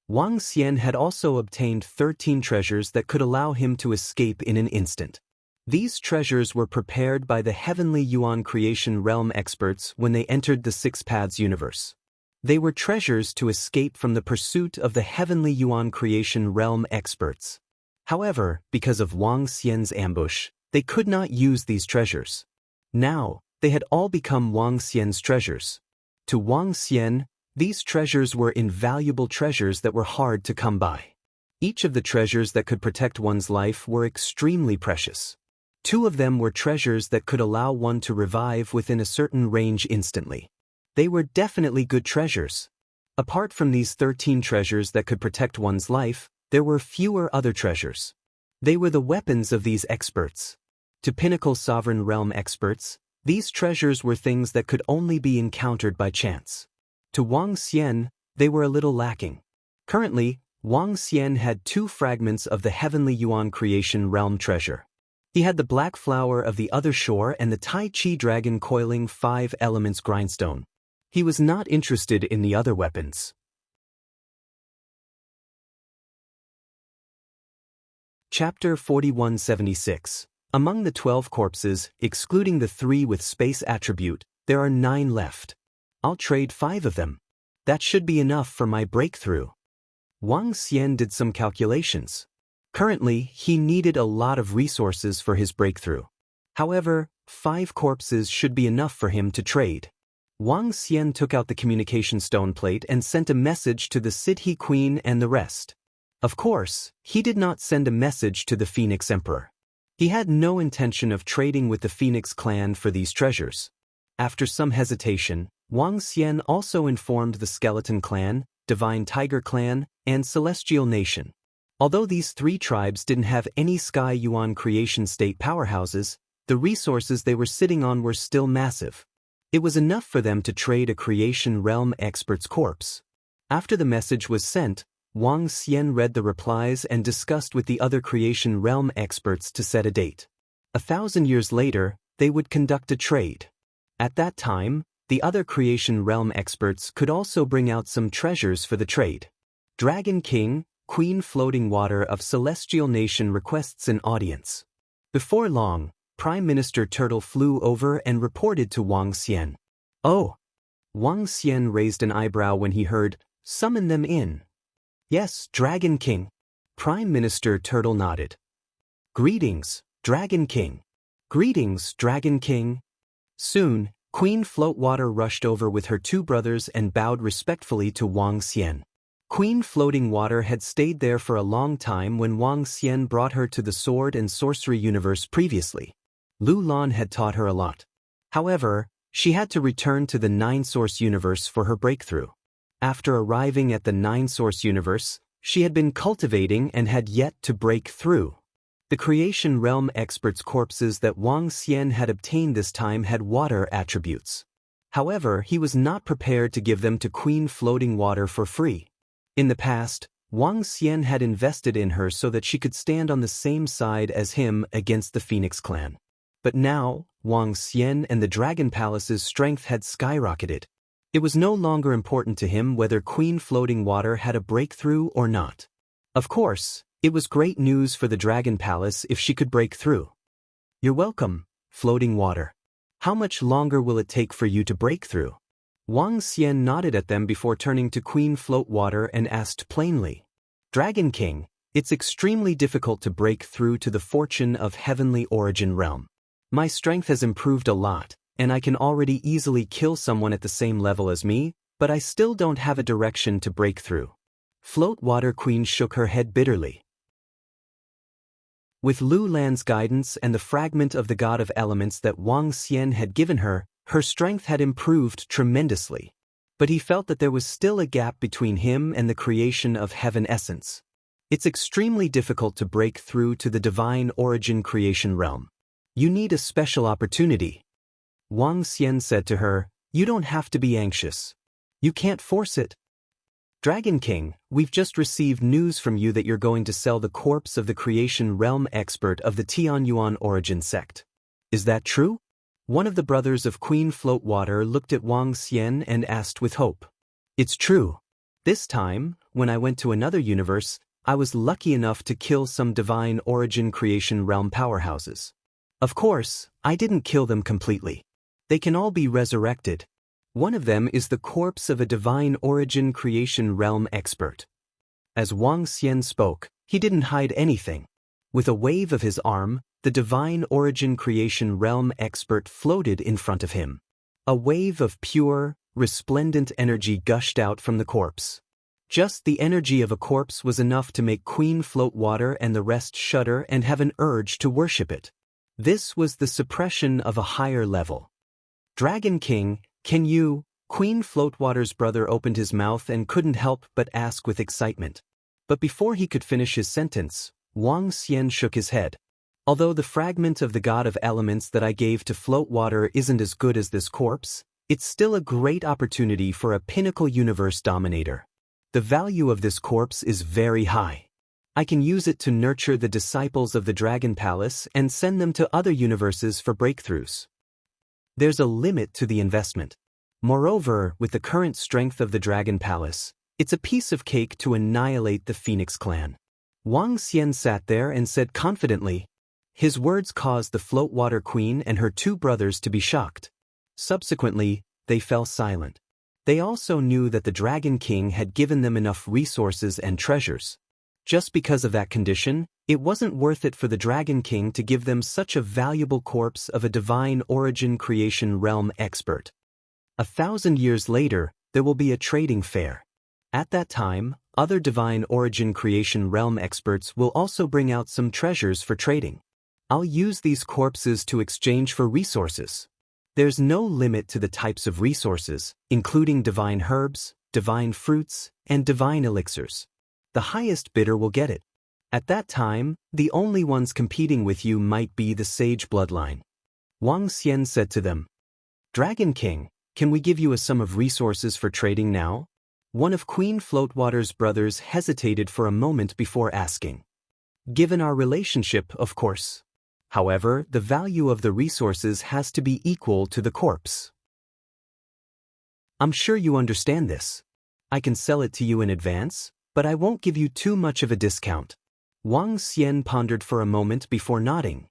Wang Xian had also obtained 13 treasures that could allow him to escape in an instant. These treasures were prepared by the Heavenly Yuan Creation Realm experts when they entered the Six Paths universe. They were treasures to escape from the pursuit of the Heavenly Yuan Creation Realm experts. However, because of Wang Xian's ambush, they could not use these treasures. Now, they had all become Wang Xian's treasures. To Wang Xian, these treasures were invaluable treasures that were hard to come by. Each of the treasures that could protect one's life were extremely precious. 2 of them were treasures that could allow one to revive within a certain range instantly. They were definitely good treasures. Apart from these 13 treasures that could protect one's life, there were fewer other treasures. They were the weapons of these experts. To Pinnacle Sovereign Realm experts, these treasures were things that could only be encountered by chance. To Wang Xian, they were a little lacking. Currently, Wang Xian had 2 fragments of the Heavenly Yuan Creation Realm treasure. He had the Black Flower of the Other Shore and the Tai Chi Dragon Coiling 5 Elements Grindstone. He was not interested in the other weapons. Chapter 4176. Among the 12 corpses, excluding the 3 with space attribute, there are 9 left. I'll trade 5 of them. That should be enough for my breakthrough. Wang Xian did some calculations. Currently, he needed a lot of resources for his breakthrough. However, 5 corpses should be enough for him to trade. Wang Xian took out the communication stone plate and sent a message to the Sidhe Queen and the rest. Of course, he did not send a message to the Phoenix Emperor. He had no intention of trading with the Phoenix clan for these treasures. After some hesitation, Wang Xian also informed the Skeleton Clan, Divine Tiger Clan, and Celestial Nation. Although these 3 tribes didn't have any Sky Yuan Creation State powerhouses, the resources they were sitting on were still massive. It was enough for them to trade a Creation Realm expert's corpse. After the message was sent, Wang Xian read the replies and discussed with the other Creation Realm experts to set a date. 1,000 years later, they would conduct a trade. At that time, the other Creation Realm experts could also bring out some treasures for the trade. Dragon King, Queen Floating Water of Celestial Nation requests an audience. Before long, Prime Minister Turtle flew over and reported to Wang Xian. Oh! Wang Xian raised an eyebrow when he heard, "Summon them in." "Yes, Dragon King." Prime Minister Turtle nodded. "Greetings, Dragon King." "Greetings, Dragon King." Soon, Queen Floatwater rushed over with her 2 brothers and bowed respectfully to Wang Xian. Queen Floating Water had stayed there for a long time when Wang Xian brought her to the Sword and Sorcery universe previously. Lu Lan had taught her a lot. However, she had to return to the Nine Source universe for her breakthrough. After arriving at the Nine Source universe, she had been cultivating and had yet to break through. The Creation Realm experts' corpses that Wang Xian had obtained this time had water attributes. However, he was not prepared to give them to Queen Floating Water for free. In the past, Wang Xian had invested in her so that she could stand on the same side as him against the Phoenix clan. But now, Wang Xian and the Dragon Palace's strength had skyrocketed. It was no longer important to him whether Queen Floating Water had a breakthrough or not. Of course, it was great news for the Dragon Palace if she could break through. "You're welcome, Floating Water. How much longer will it take for you to break through?" Wang Xian nodded at them before turning to Queen Floatwater and asked plainly. "Dragon King, it's extremely difficult to break through to the fortune of Heavenly Origin Realm. My strength has improved a lot, and I can already easily kill someone at the same level as me, but I still don't have a direction to break through." Floatwater Queen shook her head bitterly. With Lu Lan's guidance and the fragment of the God of Elements that Wang Xian had given her, her strength had improved tremendously. But he felt that there was still a gap between him and the creation of Heaven Essence. It's extremely difficult to break through to the Divine Origin Creation Realm. You need a special opportunity. Wang Xian said to her, "You don't have to be anxious. You can't force it." Dragon King, we've just received news from you that you're going to sell the corpse of the creation realm expert of the Tianyuan origin sect. Is that true? One of the brothers of Queen Floatwater looked at Wang Xian and asked with hope. It's true. This time, when I went to another universe, I was lucky enough to kill some divine origin creation realm powerhouses. Of course, I didn't kill them completely. They can all be resurrected. One of them is the corpse of a divine origin creation realm expert. As Wang Xian spoke, he didn't hide anything. With a wave of his arm, the divine origin creation realm expert floated in front of him. A wave of pure, resplendent energy gushed out from the corpse. Just the energy of a corpse was enough to make Queen Floatwater and the rest shudder and have an urge to worship it. This was the suppression of a higher level. Dragon King, can you? Queen Floatwater's brother opened his mouth and couldn't help but ask with excitement. But before he could finish his sentence, Wang Xian shook his head. Although the fragment of the god of elements that I gave to Floatwater isn't as good as this corpse, it's still a great opportunity for a pinnacle universe dominator. The value of this corpse is very high. I can use it to nurture the disciples of the Dragon Palace and send them to other universes for breakthroughs. There's a limit to the investment. Moreover, with the current strength of the Dragon Palace, it's a piece of cake to annihilate the Phoenix clan. Wang Xian sat there and said confidently. His words caused the Floatwater Queen and her two brothers to be shocked. Subsequently, they fell silent. They also knew that the Dragon King had given them enough resources and treasures. Just because of that condition, it wasn't worth it for the Dragon King to give them such a valuable corpse of a divine origin creation realm expert. 1,000 years later, there will be a trading fair. At that time, other divine origin creation realm experts will also bring out some treasures for trading. I'll use these corpses to exchange for resources. There's no limit to the types of resources, including divine herbs, divine fruits, and divine elixirs. The highest bidder will get it. At that time, the only ones competing with you might be the sage bloodline. Wang Xian said to them, Dragon King, can we give you a sum of resources for trading now? One of Queen Floatwater's brothers hesitated for a moment before asking. Given our relationship, of course. However, the value of the resources has to be equal to the corpse. I'm sure you understand this. I can sell it to you in advance, but I won't give you too much of a discount. Wang Xian pondered for a moment before nodding.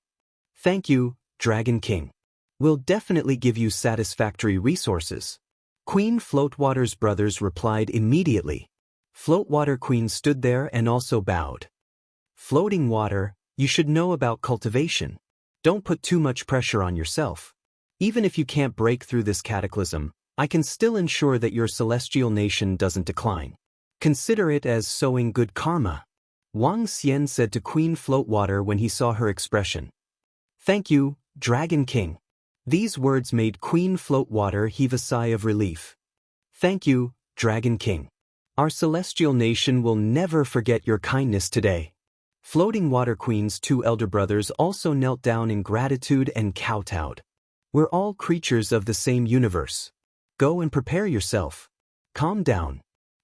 Thank you, Dragon King. We'll definitely give you satisfactory resources. Queen Floatwater's brothers replied immediately. Floatwater Queen stood there and also bowed. Floating water, you should know about cultivation. Don't put too much pressure on yourself. Even if you can't break through this cataclysm, I can still ensure that your celestial nation doesn't decline. Consider it as sowing good karma. Wang Xian said to Queen Floatwater when he saw her expression. Thank you, Dragon King. These words made Queen Floatwater heave a sigh of relief. Thank you, Dragon King. Our celestial nation will never forget your kindness today. Floating Water Queen's two elder brothers also knelt down in gratitude and kowtowed. We're all creatures of the same universe. Go and prepare yourself. Calm down.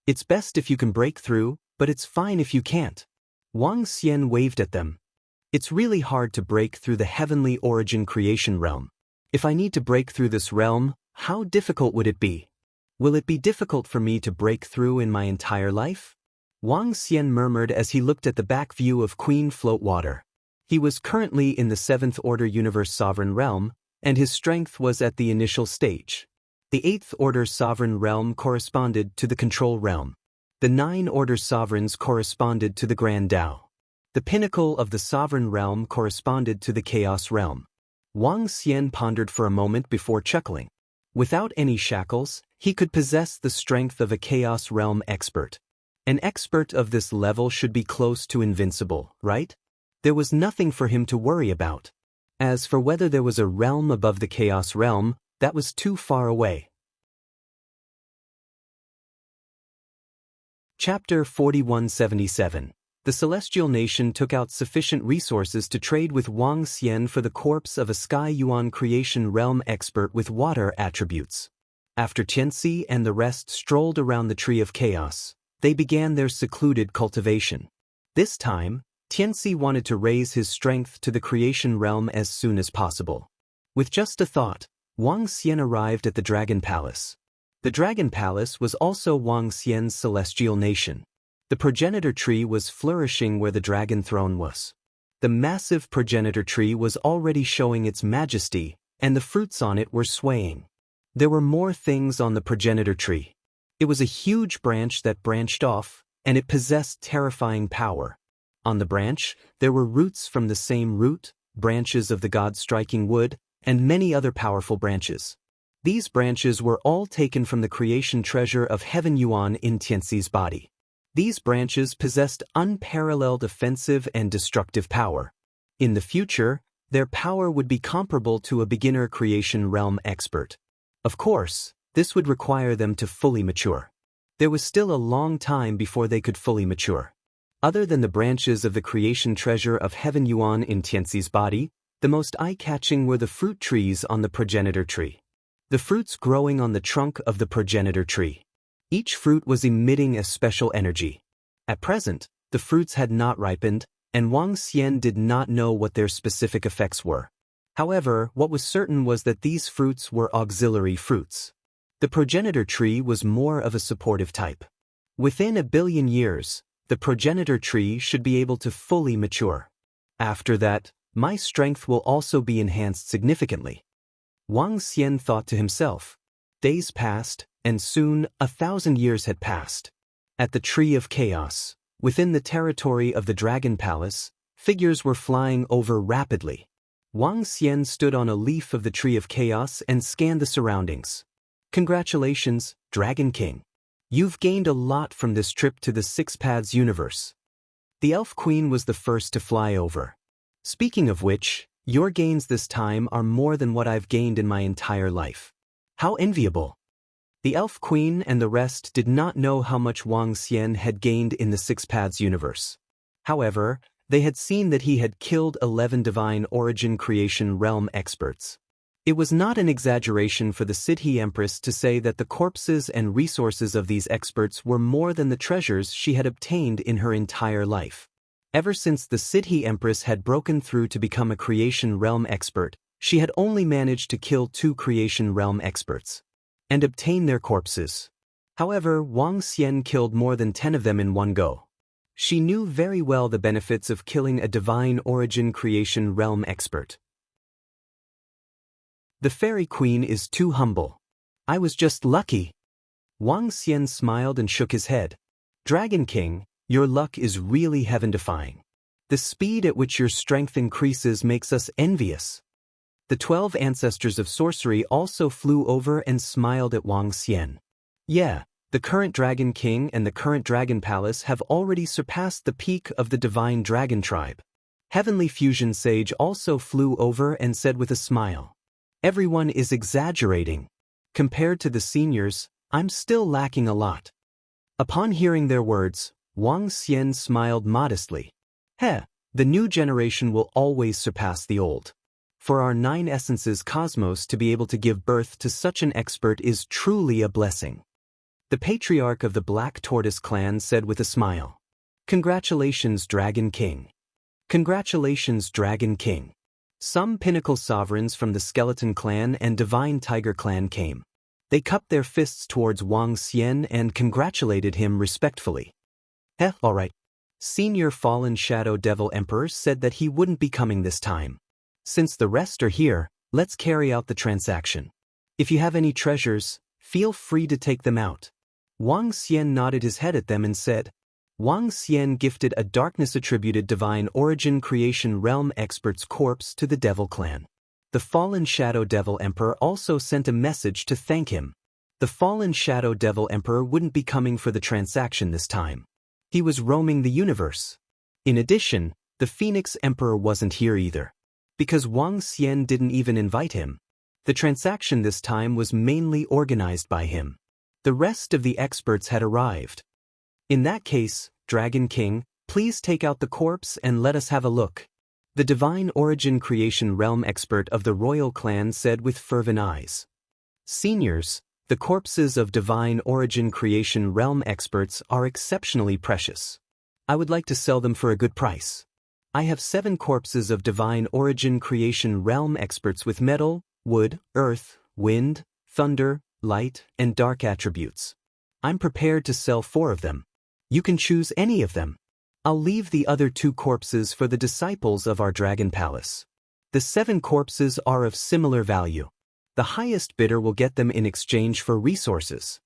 It's best if you can break through, but it's fine if you can't. Wang Xian waved at them. It's really hard to break through the heavenly origin creation realm. If I need to break through this realm, how difficult would it be? Will it be difficult for me to break through in my entire life? Wang Xian murmured as he looked at the back view of Queen Floatwater. He was currently in the 7th Order Universe Sovereign Realm, and his strength was at the initial stage. The 8th Order Sovereign Realm corresponded to the Control Realm. The 9 Order Sovereigns corresponded to the Grand Tao. The pinnacle of the Sovereign Realm corresponded to the Chaos Realm. Wang Xian pondered for a moment before chuckling. Without any shackles, he could possess the strength of a Chaos Realm expert. An expert of this level should be close to invincible, right? There was nothing for him to worry about. As for whether there was a realm above the Chaos Realm, that was too far away. Chapter 4177. The Celestial Nation took out sufficient resources to trade with Wang Xian for the corpse of a Sky Yuan creation realm expert with water attributes. After Tianxi and the rest strolled around the Tree of Chaos, they began their secluded cultivation. This time, Tianxi wanted to raise his strength to the creation realm as soon as possible. With just a thought, Wang Xian arrived at the Dragon Palace. The Dragon Palace was also Wang Xian's celestial nation. The progenitor tree was flourishing where the dragon throne was. The massive progenitor tree was already showing its majesty, and the fruits on it were swaying. There were more things on the progenitor tree. It was a huge branch that branched off, and it possessed terrifying power. On the branch, there were roots from the same root, branches of the god striking wood, and many other powerful branches. These branches were all taken from the creation treasure of Heaven Yuan in Tianxi's body. These branches possessed unparalleled offensive and destructive power. In the future, their power would be comparable to a beginner creation realm expert. Of course, this would require them to fully mature. There was still a long time before they could fully mature. Other than the branches of the creation treasure of Heaven Yuan in Tianxi's body, the most eye-catching were the fruit trees on the progenitor tree. The fruits growing on the trunk of the progenitor tree. Each fruit was emitting a special energy. At present, the fruits had not ripened, and Wang Xian did not know what their specific effects were. However, what was certain was that these fruits were auxiliary fruits. The progenitor tree was more of a supportive type. Within 1 billion years, the progenitor tree should be able to fully mature. After that, my strength will also be enhanced significantly. Wang Xian thought to himself. Days passed, and soon 1,000 years had passed. At the Tree of Chaos, within the territory of the Dragon Palace, figures were flying over rapidly. Wang Xian stood on a leaf of the Tree of Chaos and scanned the surroundings. Congratulations, Dragon King. You've gained a lot from this trip to the Six Paths universe. The Elf Queen was the first to fly over. Speaking of which, your gains this time are more than what I've gained in my entire life. How enviable. The Elf Queen and the rest did not know how much Wang Xian had gained in the Six Paths universe. However, they had seen that he had killed 11 divine origin creation realm experts. It was not an exaggeration for the Siddhi Empress to say that the corpses and resources of these experts were more than the treasures she had obtained in her entire life. Ever since the Siddhi Empress had broken through to become a creation realm expert, she had only managed to kill 2 creation realm experts and obtain their corpses. However, Wang Xian killed more than 10 of them in one go. She knew very well the benefits of killing a divine origin creation realm expert. The Fairy Queen is too humble. I was just lucky. Wang Xian smiled and shook his head. Dragon King, your luck is really heaven-defying. The speed at which your strength increases makes us envious. The 12 ancestors of sorcery also flew over and smiled at Wang Xian. Yeah, the current Dragon King and the current Dragon Palace have already surpassed the peak of the divine dragon tribe. Heavenly Fusion Sage also flew over and said with a smile. Everyone is exaggerating. Compared to the seniors, I'm still lacking a lot. Upon hearing their words, Wang Xian smiled modestly. The new generation will always surpass the old. For our 9 essences cosmos to be able to give birth to such an expert is truly a blessing. The patriarch of the Black Tortoise clan said with a smile. Congratulations, Dragon King. Congratulations, Dragon King. Some pinnacle sovereigns from the Skeleton Clan and Divine Tiger Clan came. They cupped their fists towards Wang Xian and congratulated him respectfully. Alright. Senior Fallen Shadow Devil Emperor said that he wouldn't be coming this time. Since the rest are here, let's carry out the transaction. If you have any treasures, feel free to take them out. Wang Xian nodded his head at them and said. Wang Xian gifted a darkness-attributed divine origin creation realm expert's corpse to the Devil Clan. The Fallen Shadow Devil Emperor also sent a message to thank him. The Fallen Shadow Devil Emperor wouldn't be coming for the transaction this time. He was roaming the universe. In addition, the Phoenix Emperor wasn't here either. Because Wang Xian didn't even invite him. The transaction this time was mainly organized by him. The rest of the experts had arrived. In that case, Dragon King, please take out the corpse and let us have a look. The divine origin creation realm expert of the royal clan said with fervent eyes. Seniors, The corpses of Divine Origin Creation Realm experts are exceptionally precious. I would like to sell them for a good price. I have 7 corpses of Divine Origin Creation Realm experts with metal, wood, earth, wind, thunder, light, and dark attributes. I'm prepared to sell 4 of them. You can choose any of them. I'll leave the other 2 corpses for the disciples of our Dragon Palace. The 7 corpses are of similar value. The highest bidder will get them in exchange for resources.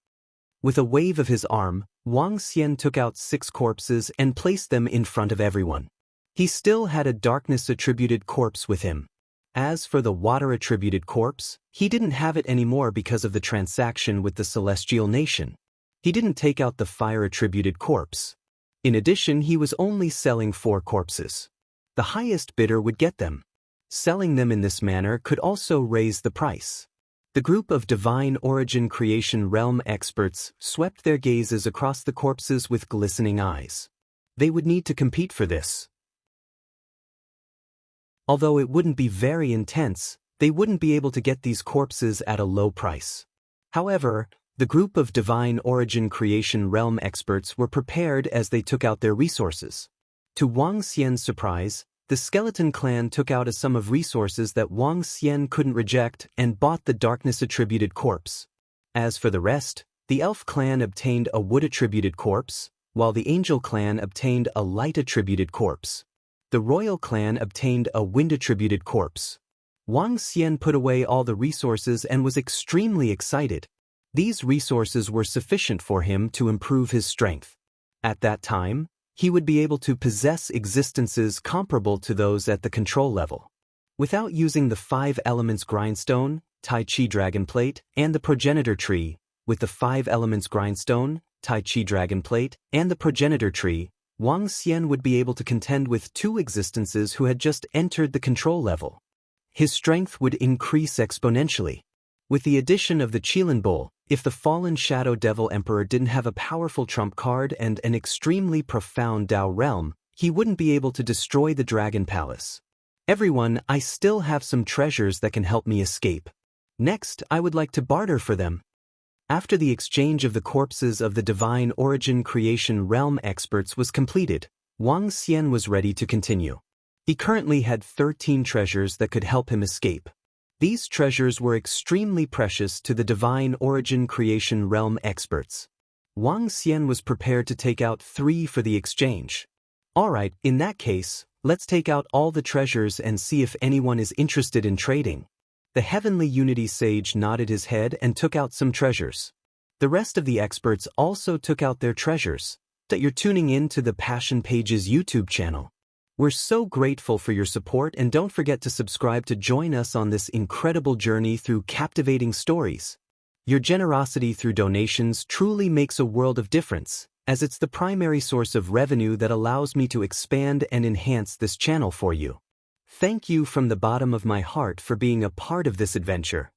With a wave of his arm, Wang Xian took out 6 corpses and placed them in front of everyone. He still had a darkness-attributed corpse with him. As for the water-attributed corpse, he didn't have it anymore because of the transaction with the Celestial Nation. He didn't take out the fire-attributed corpse. In addition, he was only selling 4 corpses. The highest bidder would get them. Selling them in this manner could also raise the price. The group of Divine Origin Creation Realm experts swept their gazes across the corpses with glistening eyes. They would need to compete for this. Although it wouldn't be very intense, they wouldn't be able to get these corpses at a low price. However, the group of Divine Origin Creation Realm experts were prepared as they took out their resources. To Wang Xian's surprise, the Skeleton Clan took out a sum of resources that Wang Xian couldn't reject and bought the darkness-attributed corpse. As for the rest, the Elf Clan obtained a wood-attributed corpse, while the Angel Clan obtained a light-attributed corpse. The Royal Clan obtained a wind-attributed corpse. Wang Xian put away all the resources and was extremely excited. These resources were sufficient for him to improve his strength. At that time, he would be able to possess existences comparable to those at the control level. Without using the 5 elements grindstone, Tai Chi Dragon Plate, and the progenitor tree, with the 5 elements grindstone, Tai Chi Dragon Plate, and the progenitor tree, Wang Xian would be able to contend with 2 existences who had just entered the control level. His strength would increase exponentially. With the addition of the Qilin Bowl, if the fallen Shadow Devil Emperor didn't have a powerful trump card and an extremely profound Dao realm, he wouldn't be able to destroy the Dragon Palace. Everyone, I still have some treasures that can help me escape. Next, I would like to barter for them. After the exchange of the corpses of the Divine Origin Creation Realm experts was completed, Wang Xian was ready to continue. He currently had 13 treasures that could help him escape. These treasures were extremely precious to the Divine Origin Creation Realm experts. Wang Xian was prepared to take out 3 for the exchange. Alright, in that case, let's take out all the treasures and see if anyone is interested in trading. The Heavenly Unity Sage nodded his head and took out some treasures. The rest of the experts also took out their treasures. That you're tuning in to the Passion Pages YouTube channel. We're so grateful for your support, and don't forget to subscribe to join us on this incredible journey through captivating stories. Your generosity through donations truly makes a world of difference, as it's the primary source of revenue that allows me to expand and enhance this channel for you. Thank you from the bottom of my heart for being a part of this adventure.